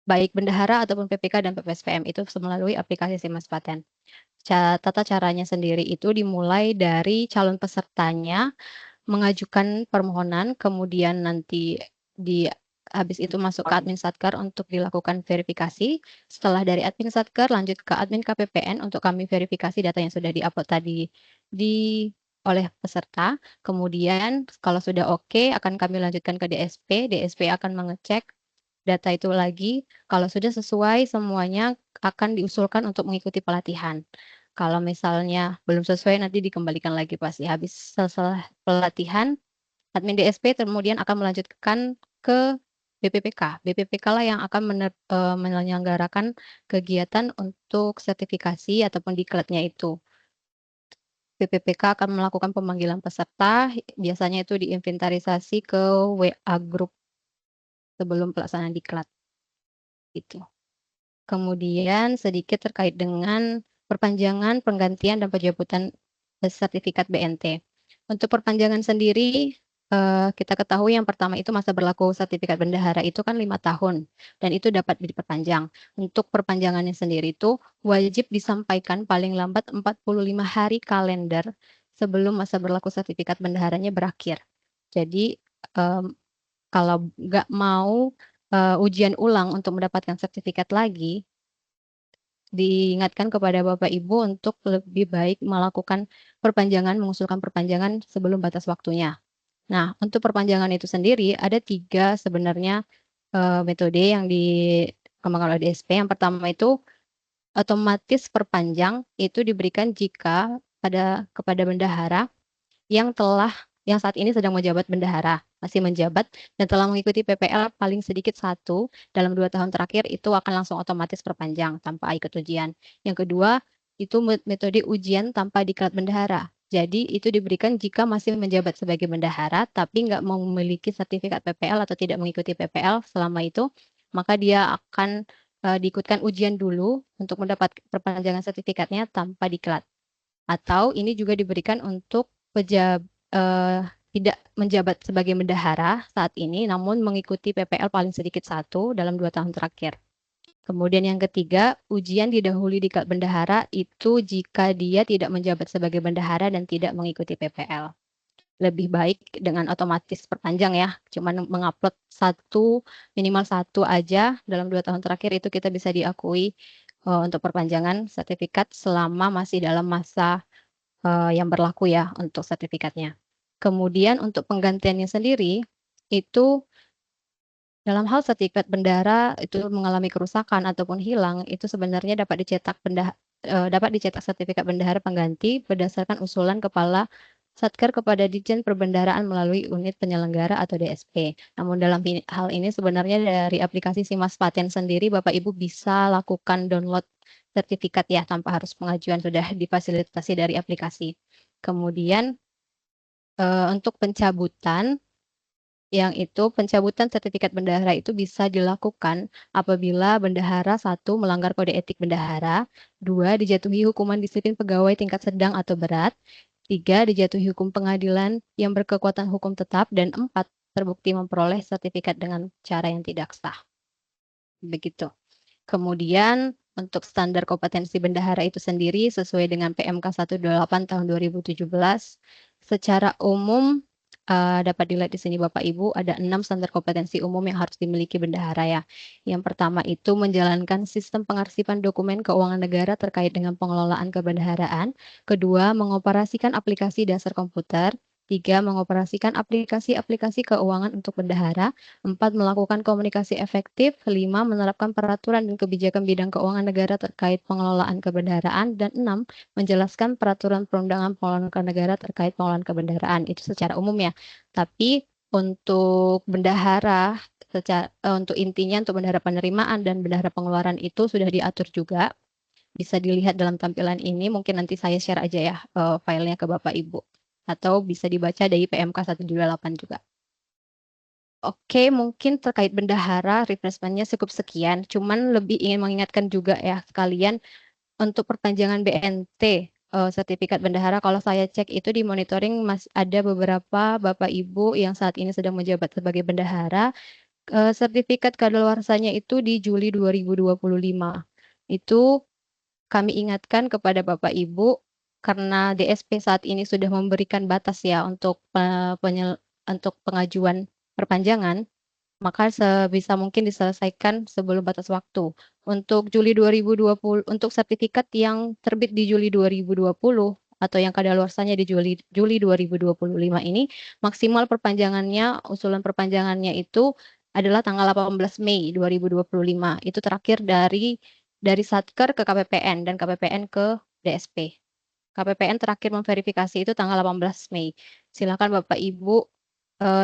Baik bendahara ataupun PPK dan PPSPM itu melalui aplikasi Simas Paten. Tata caranya sendiri itu dimulai dari calon pesertanya mengajukan permohonan, kemudian nanti habis itu masuk ke admin Satker untuk dilakukan verifikasi. Setelah dari admin Satker lanjut ke admin KPPN untuk kami verifikasi data yang sudah diupload tadi oleh peserta. Kemudian kalau sudah oke akan kami lanjutkan ke DSP. DSP akan mengecek data itu lagi. Kalau sudah sesuai semuanya akan diusulkan untuk mengikuti pelatihan. Kalau misalnya belum sesuai nanti dikembalikan lagi pasti habis setelah pelatihan admin DSP kemudian akan melanjutkan ke BPPK. BPPK lah yang akan menyelenggarakan kegiatan untuk sertifikasi ataupun diklatnya itu. BPPK akan melakukan pemanggilan peserta, biasanya itu diinventarisasi ke WA group sebelum pelaksanaan diklat. Itu. Kemudian sedikit terkait dengan perpanjangan, penggantian, dan pencabutan sertifikat BNT. Untuk perpanjangan sendiri, kita ketahui yang pertama itu masa berlaku sertifikat bendahara itu kan 5 tahun, dan itu dapat diperpanjang. Untuk perpanjangannya sendiri itu wajib disampaikan paling lambat 45 hari kalender sebelum masa berlaku sertifikat bendaharanya berakhir. Jadi, kalau nggak mau ujian ulang untuk mendapatkan sertifikat lagi, diingatkan kepada Bapak Ibu untuk lebih baik melakukan perpanjangan, mengusulkan perpanjangan sebelum batas waktunya. Nah, untuk perpanjangan itu sendiri ada 3 sebenarnya metode yang dikembangkan oleh DSP. Yang pertama itu otomatis perpanjang itu diberikan jika kepada bendahara yang saat ini sedang menjabat bendahara, masih menjabat dan telah mengikuti PPL paling sedikit 1 dalam 2 tahun terakhir itu akan langsung otomatis perpanjang tanpa ikut ujian. Yang kedua, itu metode ujian tanpa diklat bendahara. Jadi itu diberikan jika masih menjabat sebagai bendahara tapi nggak memiliki sertifikat PPL atau tidak mengikuti PPL selama itu, maka dia akan diikutkan ujian dulu untuk mendapat perpanjangan sertifikatnya tanpa diklat. Atau ini juga diberikan untuk tidak menjabat sebagai bendahara saat ini, namun mengikuti PPL paling sedikit 1 dalam 2 tahun terakhir. Kemudian yang ketiga, ujian didahului diklat bendahara itu jika dia tidak menjabat sebagai bendahara dan tidak mengikuti PPL. Lebih baik dengan otomatis perpanjang ya, cuman mengupload minimal 1 aja dalam 2 tahun terakhir itu kita bisa diakui untuk perpanjangan sertifikat selama masih dalam masa yang berlaku ya untuk sertifikatnya. Kemudian untuk penggantiannya sendiri, itu dalam hal sertifikat bendahara itu mengalami kerusakan ataupun hilang, itu sebenarnya dapat dicetak sertifikat bendahara pengganti berdasarkan usulan Kepala Satker kepada Ditjen Perbendaharaan melalui unit penyelenggara atau DSP. Namun dalam hal ini sebenarnya dari aplikasi Simas Paten sendiri Bapak Ibu bisa lakukan download sertifikat ya tanpa harus pengajuan, sudah difasilitasi dari aplikasi. Kemudian untuk pencabutan, yang itu pencabutan sertifikat bendahara itu bisa dilakukan apabila bendahara 1 melanggar kode etik bendahara, 2 dijatuhi hukuman disiplin pegawai tingkat sedang atau berat, 3 dijatuhi hukum pengadilan yang berkekuatan hukum tetap, dan 4 terbukti memperoleh sertifikat dengan cara yang tidak sah. Begitu. Kemudian untuk standar kompetensi bendahara itu sendiri sesuai dengan PMK 128 tahun 2017, secara umum dapat dilihat di sini Bapak Ibu ada 6 standar kompetensi umum yang harus dimiliki bendahara ya. Yang pertama itu menjalankan sistem pengarsipan dokumen keuangan negara terkait dengan pengelolaan kebendaharaan. Kedua, mengoperasikan aplikasi dasar komputer. 3, mengoperasikan aplikasi-aplikasi keuangan untuk bendahara. 4, melakukan komunikasi efektif. 5, menerapkan peraturan dan kebijakan bidang keuangan negara terkait pengelolaan kebendaharaan. Dan 6, menjelaskan peraturan perundangan pengelolaan negara terkait pengelolaan kebendaharaan. Itu secara umum ya. Tapi untuk bendahara, untuk intinya untuk bendahara penerimaan dan bendahara pengeluaran itu sudah diatur juga. Bisa dilihat dalam tampilan ini, mungkin nanti saya share aja ya filenya ke Bapak Ibu. Atau bisa dibaca dari PMK 128 juga. Oke, mungkin terkait bendahara, refreshment-nya cukup sekian. Cuman lebih ingin mengingatkan juga ya sekalian untuk perpanjangan BNT, sertifikat bendahara, kalau saya cek itu di monitoring ada beberapa Bapak Ibu yang saat ini sedang menjabat sebagai bendahara, sertifikat kadaluarsanya itu di Juli 2025. Itu kami ingatkan kepada Bapak Ibu karena DSP saat ini sudah memberikan batas ya untuk untuk pengajuan perpanjangan, maka sebisa mungkin diselesaikan sebelum batas waktu. Untuk Juli 2020, untuk sertifikat yang terbit di Juli 2020 atau yang kadaluarsanya di Juli 2025 ini, maksimal perpanjangannya, usulan perpanjangannya itu adalah tanggal 18 Mei 2025. Itu terakhir dari Satker ke KPPN dan KPPN ke DSP. KPPN terakhir memverifikasi itu tanggal 18 Mei. Silakan Bapak Ibu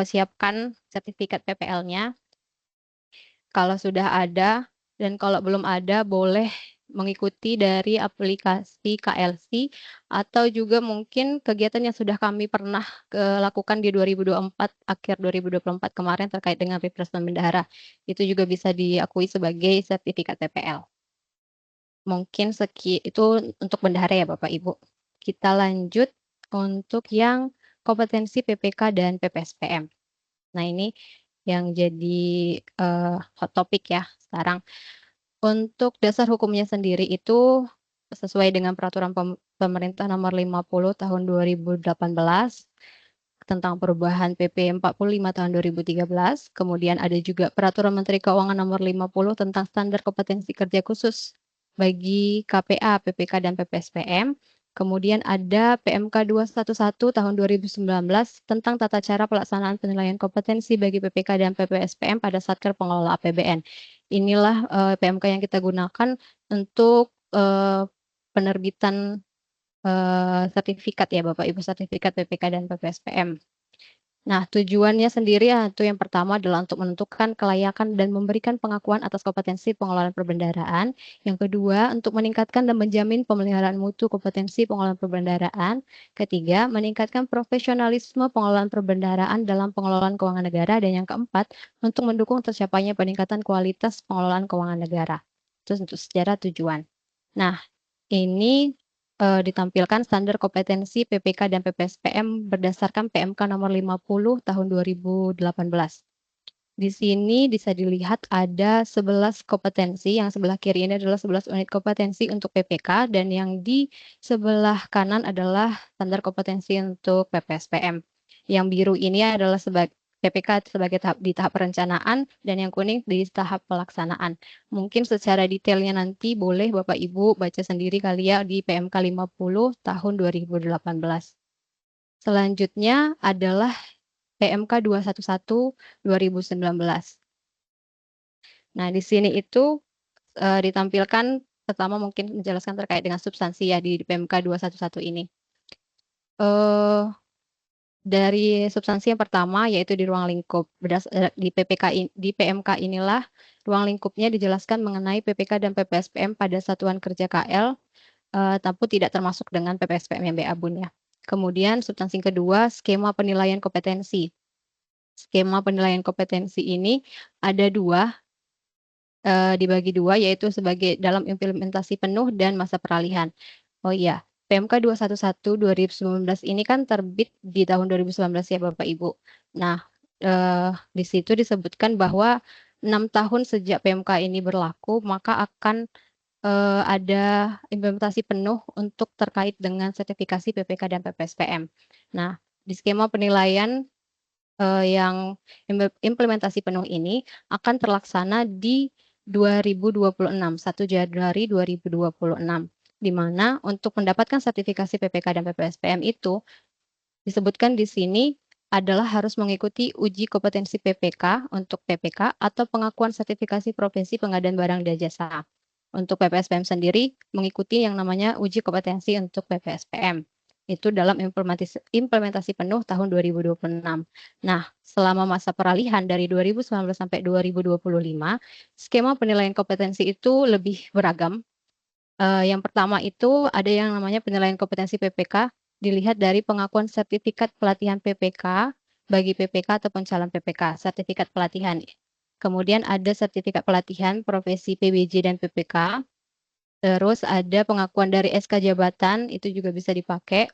siapkan sertifikat PPL-nya. Kalau sudah ada dan kalau belum ada boleh mengikuti dari aplikasi KLC atau juga mungkin kegiatan yang sudah kami pernah lakukan di 2024 akhir 2024 kemarin terkait dengan refreshment bendahara. Itu juga bisa diakui sebagai sertifikat PPL. Mungkin itu untuk bendahara ya Bapak Ibu. Kita lanjut untuk yang kompetensi PPK dan PPSPM. Nah ini yang jadi hot topic ya sekarang. Untuk dasar hukumnya sendiri itu sesuai dengan peraturan pemerintah nomor 50 tahun 2018 tentang perubahan PP 45 tahun 2013. Kemudian ada juga peraturan Menteri Keuangan nomor 50 tentang standar kompetensi kerja khusus bagi KPA, PPK, dan PPSPM. Kemudian ada PMK 211 tahun 2019 tentang tata cara pelaksanaan penilaian kompetensi bagi PPK dan PPSPM pada Satker Pengelola APBN. Inilah PMK yang kita gunakan untuk penerbitan sertifikat ya Bapak Ibu, sertifikat PPK dan PPSPM. Nah, tujuannya sendiri itu yang pertama adalah untuk menentukan kelayakan dan memberikan pengakuan atas kompetensi pengelolaan perbendaharaan. Yang kedua, untuk meningkatkan dan menjamin pemeliharaan mutu kompetensi pengelolaan perbendaharaan. Ketiga, meningkatkan profesionalisme pengelolaan perbendaharaan dalam pengelolaan keuangan negara. Dan yang keempat, untuk mendukung tercapainya peningkatan kualitas pengelolaan keuangan negara. Terus untuk secara tujuan. Nah, ini ditampilkan standar kompetensi PPK dan PPSPM berdasarkan PMK nomor 50 tahun 2018. Di sini bisa dilihat ada 11 kompetensi, yang sebelah kiri ini adalah 11 unit kompetensi untuk PPK dan yang di sebelah kanan adalah standar kompetensi untuk PPSPM. Yang biru ini adalah PPK sebagai di tahap perencanaan dan yang kuning di tahap pelaksanaan. Mungkin secara detailnya nanti boleh Bapak Ibu baca sendiri kali ya di PMK 50 tahun 2018. Selanjutnya adalah PMK 211 2019. Nah, di sini itu ditampilkan pertama mungkin menjelaskan terkait dengan substansi ya di PMK 211 ini. Dari substansi yang pertama yaitu di ruang lingkup. Di PMK inilah ruang lingkupnya dijelaskan mengenai PPK dan PPSPM pada satuan kerja KL, tapi tidak termasuk dengan PPSPM yang BA-Bun ya. Kemudian substansi kedua, skema penilaian kompetensi. Skema penilaian kompetensi ini ada dibagi dua, yaitu sebagai dalam implementasi penuh dan masa peralihan. Oh iya, PMK 211 2019 ini kan terbit di tahun 2019 ya Bapak Ibu. Nah, di situ disebutkan bahwa 6 tahun sejak PMK ini berlaku, maka akan ada implementasi penuh untuk terkait dengan sertifikasi PPK dan PPSPM. Nah, di skema penilaian yang implementasi penuh ini akan terlaksana di 2026, 1 Januari 2026. Di mana untuk mendapatkan sertifikasi PPK dan PPSPM itu disebutkan di sini adalah harus mengikuti uji kompetensi PPK untuk PPK atau pengakuan sertifikasi profesi pengadaan barang dan jasa. Untuk PPSPM sendiri mengikuti yang namanya uji kompetensi untuk PPSPM. Itu dalam implementasi penuh tahun 2026. Nah, selama masa peralihan dari 2019 sampai 2025, skema penilaian kompetensi itu lebih beragam. Yang pertama itu ada yang namanya penilaian kompetensi PPK, dilihat dari pengakuan sertifikat pelatihan PPK bagi PPK ataupun calon PPK, sertifikat pelatihan. Kemudian ada sertifikat pelatihan profesi PBJ dan PPK. Terus ada pengakuan dari SK jabatan, itu juga bisa dipakai.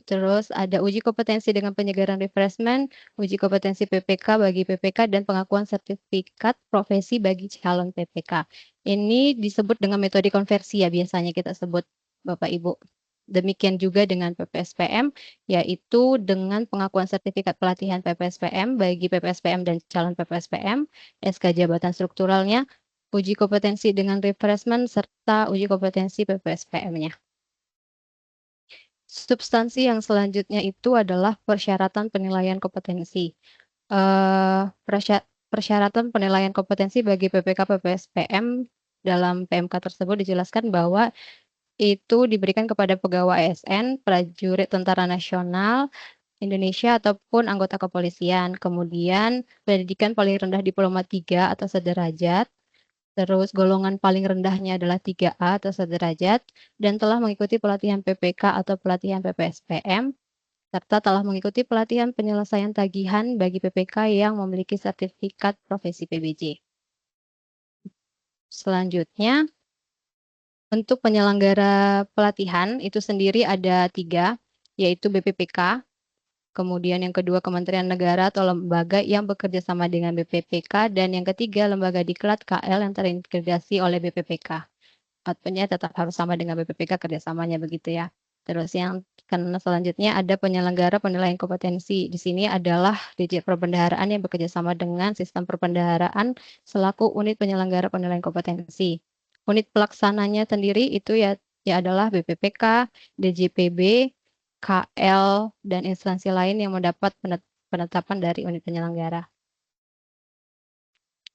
Terus ada uji kompetensi dengan penyegaran refreshment, uji kompetensi PPK bagi PPK, dan pengakuan sertifikat profesi bagi calon PPK. Ini disebut dengan metode konversi ya biasanya kita sebut Bapak Ibu. Demikian juga dengan PPSPM, yaitu dengan pengakuan sertifikat pelatihan PPSPM bagi PPSPM dan calon PPSPM, SK jabatan strukturalnya, uji kompetensi dengan refreshment, serta uji kompetensi PPSPM-nya. Substansi yang selanjutnya itu adalah persyaratan penilaian kompetensi. Persyaratan penilaian kompetensi bagi PPK PPSPM dalam PMK tersebut dijelaskan bahwa itu diberikan kepada pegawai ASN, prajurit Tentara Nasional Indonesia ataupun anggota kepolisian. Kemudian pendidikan paling rendah diploma 3 atau sederajat. Terus golongan paling rendahnya adalah 3A atau sederajat dan telah mengikuti pelatihan PPK atau pelatihan PPSPM serta telah mengikuti pelatihan penyelesaian tagihan bagi PPK yang memiliki sertifikat profesi PBJ. Selanjutnya, untuk penyelenggara pelatihan itu sendiri ada 3, yaitu BPPK, kemudian yang kedua Kementerian Negara atau lembaga yang bekerja sama dengan BPPK, dan yang ketiga lembaga diklat KL yang terintegrasi oleh BPPK. Artinya tetap harus sama dengan BPPK kerjasamanya begitu ya. Terus yang selanjutnya ada penyelenggara penilaian kompetensi. Di sini adalah Dirjen Perbendaharaan yang bekerja sama dengan Sistem Perbendaharaan selaku unit penyelenggara penilaian kompetensi. Unit pelaksananya sendiri itu ya adalah BPPK, DJPB, KL, dan instansi lain yang mendapat penetapan dari unit penyelenggara.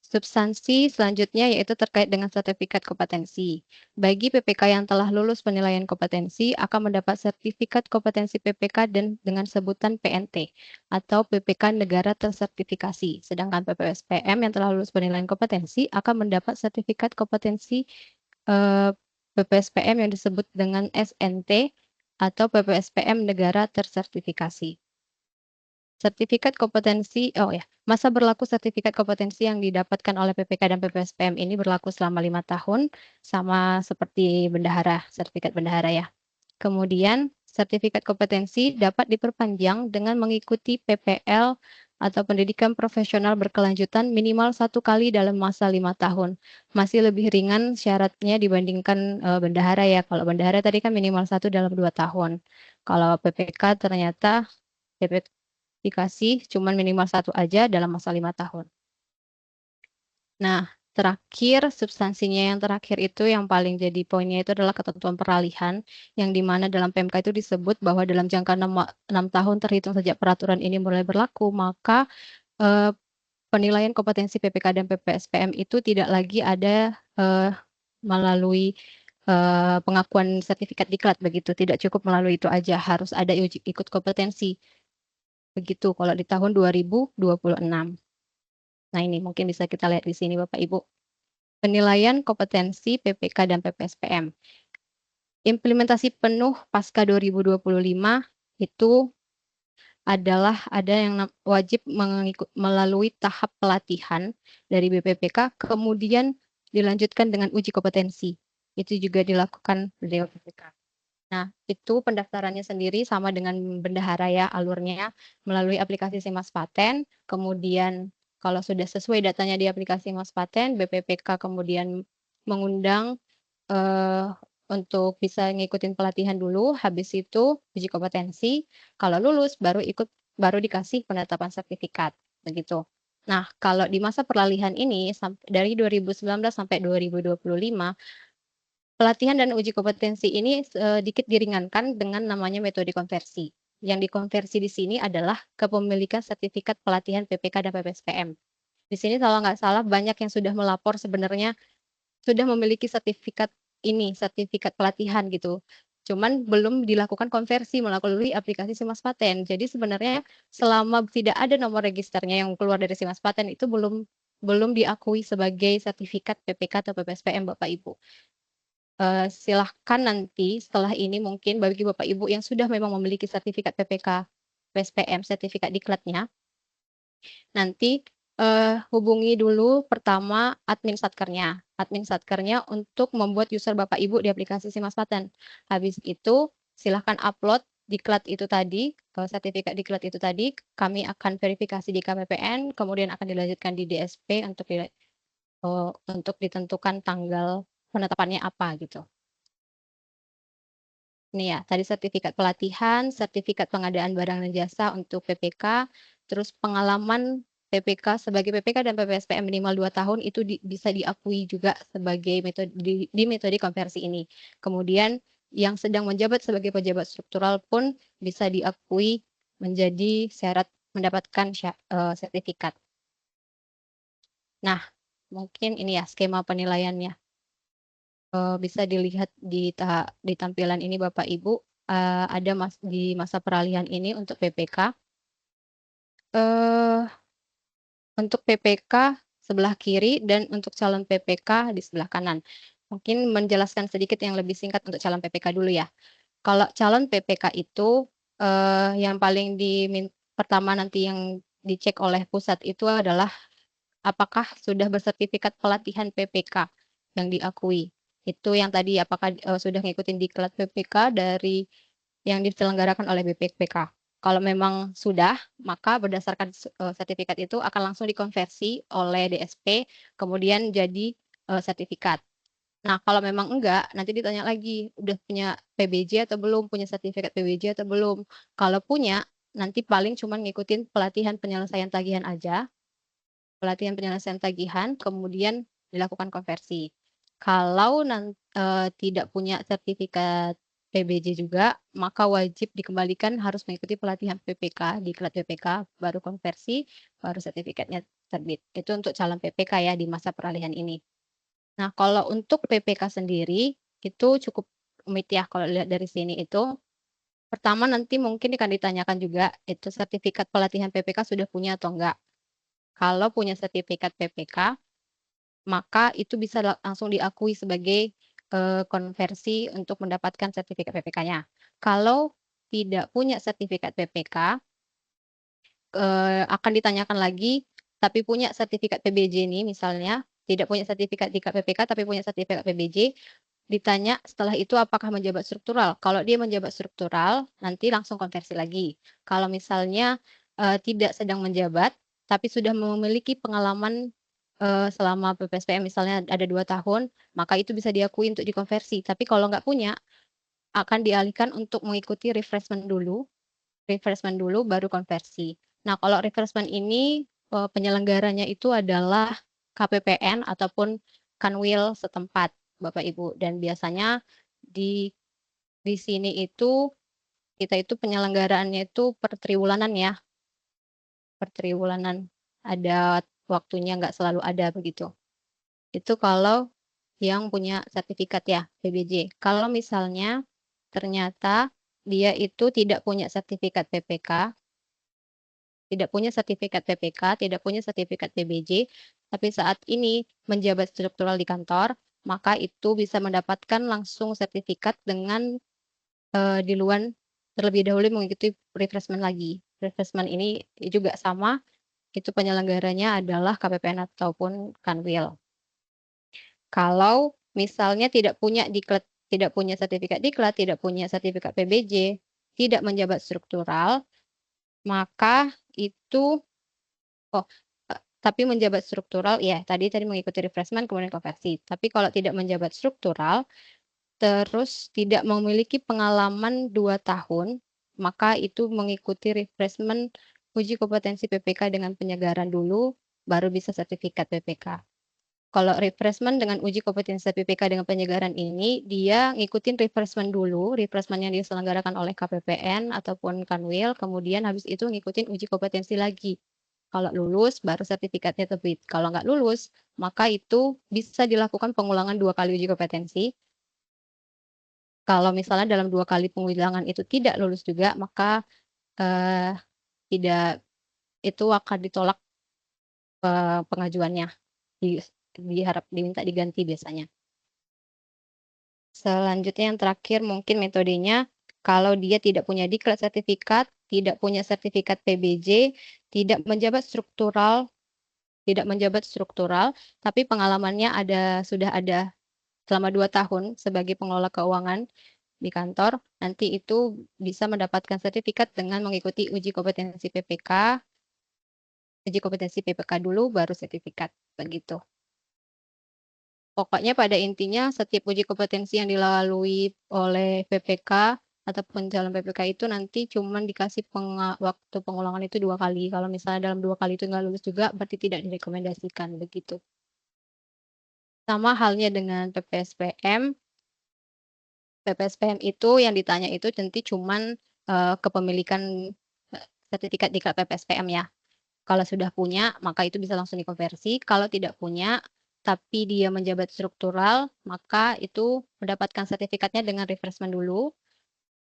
Substansi selanjutnya yaitu terkait dengan sertifikat kompetensi. Bagi PPK yang telah lulus penilaian kompetensi akan mendapat sertifikat kompetensi PPK dan dengan sebutan PNT atau PPK negara tersertifikasi. Sedangkan PPSPM yang telah lulus penilaian kompetensi akan mendapat sertifikat kompetensi PPSPM yang disebut dengan SNT atau PPSPM negara tersertifikasi. Sertifikat kompetensi, masa berlaku sertifikat kompetensi yang didapatkan oleh PPK dan PPSPM ini berlaku selama 5 tahun, sama seperti bendahara, sertifikat bendahara ya. Kemudian, sertifikat kompetensi dapat diperpanjang dengan mengikuti PPL atau pendidikan profesional berkelanjutan minimal 1 kali dalam masa 5 tahun. Masih lebih ringan syaratnya dibandingkan bendahara ya. Kalau bendahara tadi kan minimal 1 dalam 2 tahun. Kalau PPK ternyata dikasih cuman minimal 1 aja dalam masa 5 tahun. Nah, terakhir substansinya yang terakhir itu yang paling jadi poinnya itu adalah ketentuan peralihan yang dimana dalam PMK itu disebut bahwa dalam jangka 6 tahun terhitung sejak peraturan ini mulai berlaku, maka penilaian kompetensi PPK dan PPSPM itu tidak lagi ada melalui pengakuan sertifikat diklat begitu, tidak cukup melalui itu aja, harus ada ikut kompetensi. Begitu kalau di tahun 2026. Nah, ini mungkin bisa kita lihat di sini Bapak Ibu. Penilaian kompetensi PPK dan PPSPM. Implementasi penuh pasca 2025 itu adalah ada yang wajib melalui tahap pelatihan dari BPPK, kemudian dilanjutkan dengan uji kompetensi. Itu juga dilakukan dari BPPK. Nah, itu pendaftarannya sendiri sama dengan bendahara ya alurnya melalui aplikasi Simas Paten. Kemudian kalau sudah sesuai datanya di aplikasi Simas Paten, BPPK kemudian mengundang untuk bisa ngikutin pelatihan dulu. Habis itu uji kompetensi. Kalau lulus baru dikasih penetapan sertifikat begitu. Nah, kalau di masa peralihan ini dari 2019 sampai 2025 pelatihan dan uji kompetensi ini sedikit diringankan dengan namanya metode konversi. Yang dikonversi di sini adalah kepemilikan sertifikat pelatihan PPK dan PPSPM. Di sini kalau nggak salah banyak yang sudah melapor sebenarnya sudah memiliki sertifikat ini, sertifikat pelatihan gitu. Cuman belum dilakukan konversi melalui aplikasi Simas Paten. Jadi sebenarnya selama tidak ada nomor registernya yang keluar dari Simas Paten itu belum diakui sebagai sertifikat PPK atau PPSPM Bapak Ibu. Silahkan nanti setelah ini mungkin bagi Bapak Ibu yang sudah memang memiliki sertifikat PPK, PSPM, sertifikat diklatnya, nanti hubungi dulu pertama admin satkernya untuk membuat user Bapak Ibu di aplikasi Simas Paten. Habis itu silahkan upload diklat itu tadi, sertifikat diklat itu tadi, kami akan verifikasi di KPPN, kemudian akan dilanjutkan di DSP untuk ditentukan tanggal penetapannya apa gitu. Ini ya, tadi sertifikat pelatihan, sertifikat pengadaan barang dan jasa untuk PPK, terus pengalaman PPK sebagai PPK dan PPSPM minimal 2 tahun itu bisa diakui juga sebagai metode di metode konversi ini. Kemudian yang sedang menjabat sebagai pejabat struktural pun bisa diakui menjadi syarat mendapatkan sertifikat. Nah, mungkin ini ya skema penilaiannya. Bisa dilihat di tampilan ini Bapak Ibu, ada di masa peralihan ini untuk PPK. Untuk PPK sebelah kiri dan untuk calon PPK di sebelah kanan. Mungkin menjelaskan sedikit yang lebih singkat untuk calon PPK dulu ya. Kalau calon PPK itu, yang paling pertama nanti yang dicek oleh pusat itu adalah apakah sudah bersertifikat pelatihan PPK yang diakui. Itu yang tadi apakah, sudah ngikutin diklat PPK dari yang diselenggarakan oleh BPPK. Kalau memang sudah, maka berdasarkan sertifikat itu akan langsung dikonversi oleh DSP, kemudian jadi sertifikat. Nah, kalau memang enggak, nanti ditanya lagi, udah punya PBJ atau belum, punya sertifikat PBJ atau belum. Kalau punya, nanti paling cuma ngikutin pelatihan penyelesaian tagihan aja, kemudian dilakukan konversi. Kalau tidak punya sertifikat PBJ juga, maka wajib dikembalikan harus mengikuti pelatihan PPK, diklat PPK, baru konversi, baru sertifikatnya terbit. Itu untuk calon PPK ya di masa peralihan ini. Nah, kalau untuk PPK sendiri, itu cukup rumit ya kalau lihat dari sini itu. Pertama nanti mungkin akan ditanyakan juga, itu sertifikat pelatihan PPK sudah punya atau enggak. Kalau punya sertifikat PPK, maka itu bisa langsung diakui sebagai konversi untuk mendapatkan sertifikat PPK-nya. Kalau tidak punya sertifikat PPK, akan ditanyakan lagi, tapi punya sertifikat PBJ nih misalnya, tidak punya sertifikat di PPK tapi punya sertifikat PBJ, ditanya setelah itu apakah menjabat struktural. Kalau dia menjabat struktural, nanti langsung konversi lagi. Kalau misalnya tidak sedang menjabat, tapi sudah memiliki pengalaman selama PPSPM misalnya ada 2 tahun, maka itu bisa diakui untuk dikonversi. Tapi kalau nggak punya, akan dialihkan untuk mengikuti refreshment dulu baru konversi. Nah, kalau refreshment ini penyelenggaranya itu adalah KPPN ataupun Kanwil setempat, Bapak Ibu. Dan biasanya di sini itu kita itu penyelenggaraannya itu per triwulanan ya, per triwulanan. Ada waktunya, nggak selalu ada begitu. Itu kalau yang punya sertifikat ya, PBJ. Kalau misalnya ternyata dia itu tidak punya sertifikat PPK, tidak punya sertifikat PPK, tidak punya sertifikat PBJ, tapi saat ini menjabat struktural di kantor, maka itu bisa mendapatkan langsung sertifikat dengan duluan terlebih dahulu mengikuti refreshment lagi. Refreshment ini juga sama, itu penyelenggaranya adalah KPPN ataupun Kanwil. Kalau misalnya tidak punya sertifikat diklat, tidak punya sertifikat PBJ, tidak menjabat struktural, maka itu tapi menjabat struktural ya tadi mengikuti refreshment kemudian konversi. Tapi kalau tidak menjabat struktural, terus tidak memiliki pengalaman 2 tahun, maka itu mengikuti refreshment uji kompetensi PPK dengan penyegaran dulu, baru bisa sertifikat PPK. Kalau refreshment dengan uji kompetensi PPK dengan penyegaran ini, dia ngikutin refreshment dulu, refreshment yang diselenggarakan oleh KPPN ataupun Kanwil, kemudian habis itu ngikutin uji kompetensi lagi. Kalau lulus, baru sertifikatnya terbit. Kalau nggak lulus, maka itu bisa dilakukan pengulangan 2 kali uji kompetensi. Kalau misalnya dalam 2 kali pengulangan itu tidak lulus juga, maka tidak itu akan ditolak pengajuannya. Diminta diganti biasanya. Selanjutnya yang terakhir mungkin metodenya, kalau dia tidak punya diklat sertifikat, tidak punya sertifikat PBJ, tidak menjabat struktural, tapi pengalamannya sudah ada selama 2 tahun sebagai pengelola keuangan di kantor, nanti itu bisa mendapatkan sertifikat dengan mengikuti uji kompetensi PPK dulu baru sertifikat, begitu. Pokoknya pada intinya setiap uji kompetensi yang dilalui oleh PPK ataupun calon PPK itu nanti cuman dikasih waktu pengulangan itu 2 kali. Kalau misalnya dalam 2 kali itu nggak lulus juga berarti tidak direkomendasikan, begitu. Sama halnya dengan PPSPM. PPSPM itu yang ditanya itu nanti cuman, kepemilikan, sertifikat diklat PPSPM ya. Kalau sudah punya, maka itu bisa langsung dikonversi. Kalau tidak punya, tapi dia menjabat struktural, maka itu mendapatkan sertifikatnya dengan refreshment dulu,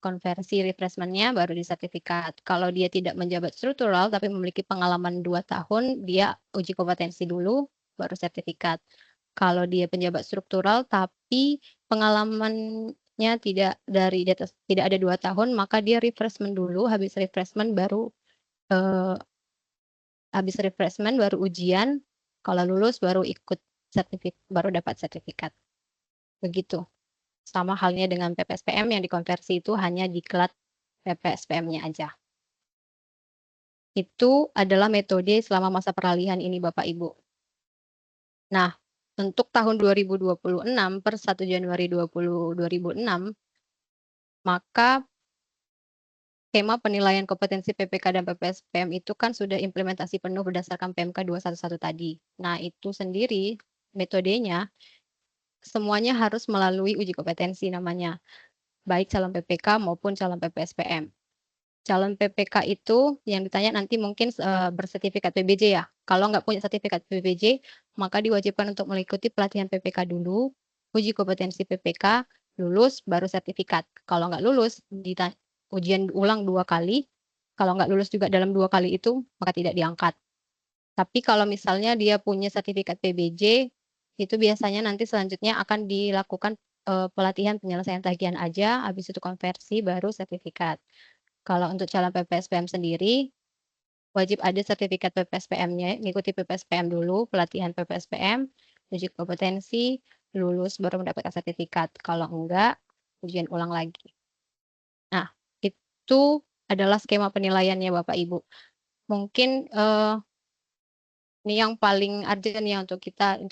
konversi refreshment-nya baru disertifikat. Kalau dia tidak menjabat struktural, tapi memiliki pengalaman 2 tahun, dia uji kompetensi dulu, baru sertifikat. Kalau dia penjabat struktural, tapi pengalamannya tidak ada 2 tahun, maka dia refreshment dulu, habis refreshment baru, ujian, kalau lulus baru baru dapat sertifikat, begitu. Sama halnya dengan PPSPM yang dikonversi itu hanya diklat PPSPM-nya aja. Itu adalah metode selama masa peralihan ini Bapak Ibu. Nah, untuk tahun 2026 per 1 Januari 2006, maka skema penilaian kompetensi PPK dan PPSPM itu kan sudah implementasi penuh berdasarkan PMK 211 tadi. Nah, itu sendiri metodenya semuanya harus melalui uji kompetensi namanya, baik calon PPK maupun calon PPSPM. Calon PPK itu yang ditanya nanti mungkin bersertifikat PBJ ya. Kalau nggak punya sertifikat PBJ, maka diwajibkan untuk mengikuti pelatihan PPK dulu, uji kompetensi PPK, lulus baru sertifikat. Kalau nggak lulus, ujian ulang 2 kali. Kalau nggak lulus juga dalam 2 kali itu, maka tidak diangkat. Tapi kalau misalnya dia punya sertifikat PBJ, itu biasanya nanti selanjutnya akan dilakukan pelatihan penyelesaian tagihan aja, habis itu konversi baru sertifikat. Kalau untuk calon PPSPM sendiri, wajib ada sertifikat PPSPM-nya, ngikuti PPSPM dulu, pelatihan PPSPM, uji kompetensi, lulus baru mendapatkan sertifikat. Kalau enggak, ujian ulang lagi. Nah, itu adalah skema penilaiannya Bapak Ibu. Mungkin ini yang paling urgent ya untuk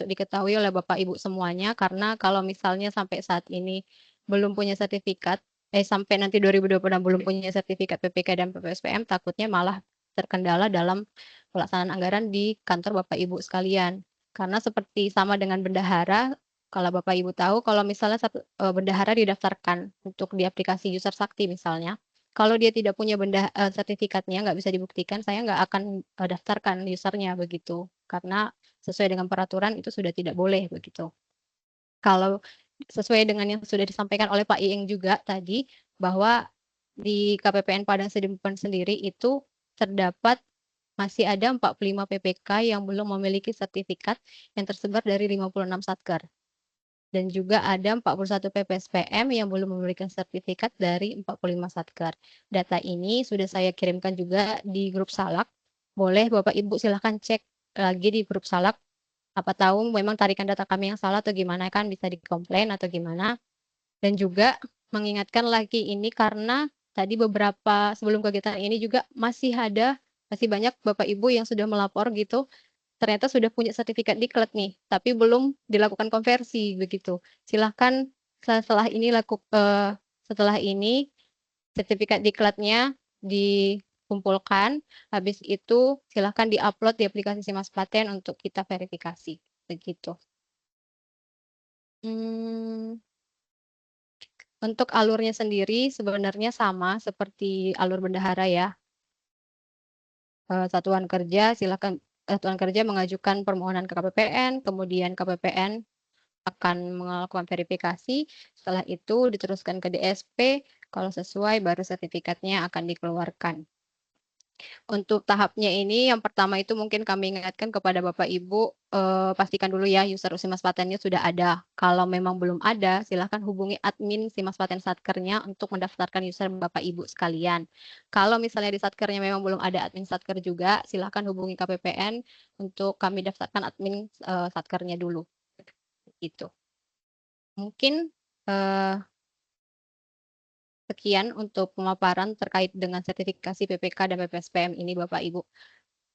diketahui oleh Bapak Ibu semuanya, karena kalau misalnya sampai saat ini belum punya sertifikat, sampai nanti 2026 belum punya sertifikat PPK dan PPSPM, takutnya malah terkendala dalam pelaksanaan anggaran di kantor Bapak Ibu sekalian. Karena seperti sama dengan bendahara, kalau Bapak Ibu tahu, kalau misalnya bendahara didaftarkan untuk di aplikasi User Sakti misalnya, kalau dia tidak punya sertifikatnya, nggak bisa dibuktikan, saya nggak akan daftarkan usernya begitu. Karena sesuai dengan peraturan itu sudah tidak boleh begitu. Kalau sesuai dengan yang sudah disampaikan oleh Pak Ieng juga tadi, bahwa di KPPN Padang Sidempuan sendiri itu terdapat masih ada 45 PPK yang belum memiliki sertifikat yang tersebar dari 56 satker. Dan juga ada 41 PPSPM yang belum memberikan sertifikat dari 45 satker. Data ini sudah saya kirimkan juga di grup Salak. Boleh Bapak Ibu silahkan cek lagi di grup Salak. Apa tahu memang tarikan data kami yang salah atau gimana, kan bisa dikomplain atau gimana. Dan juga mengingatkan lagi ini karena tadi beberapa sebelum kegiatan ini juga masih banyak Bapak Ibu yang sudah melapor gitu, ternyata sudah punya sertifikat diklat nih, tapi belum dilakukan konversi begitu. Silahkan setelah ini sertifikat diklatnya dikumpulkan, habis itu silahkan diupload di aplikasi Simas Paten untuk kita verifikasi, begitu. Untuk alurnya sendiri sebenarnya sama seperti alur bendahara ya. Satuan Kerja mengajukan permohonan ke KPPN, kemudian KPPN akan melakukan verifikasi, setelah itu diteruskan ke DSP, kalau sesuai baru sertifikatnya akan dikeluarkan. Untuk tahapnya ini yang pertama itu mungkin kami ingatkan kepada Bapak Ibu, pastikan dulu ya user Simas Patennya sudah ada. Kalau memang belum ada, silahkan hubungi admin Simas Paten Satkernya untuk mendaftarkan user Bapak Ibu sekalian. Kalau misalnya di Satkernya memang belum ada admin Satker juga, silahkan hubungi KPPN untuk kami daftarkan admin Satkernya dulu. Gitu. Mungkin sekian untuk pemaparan terkait dengan sertifikasi PPK dan PPSPM ini Bapak Ibu.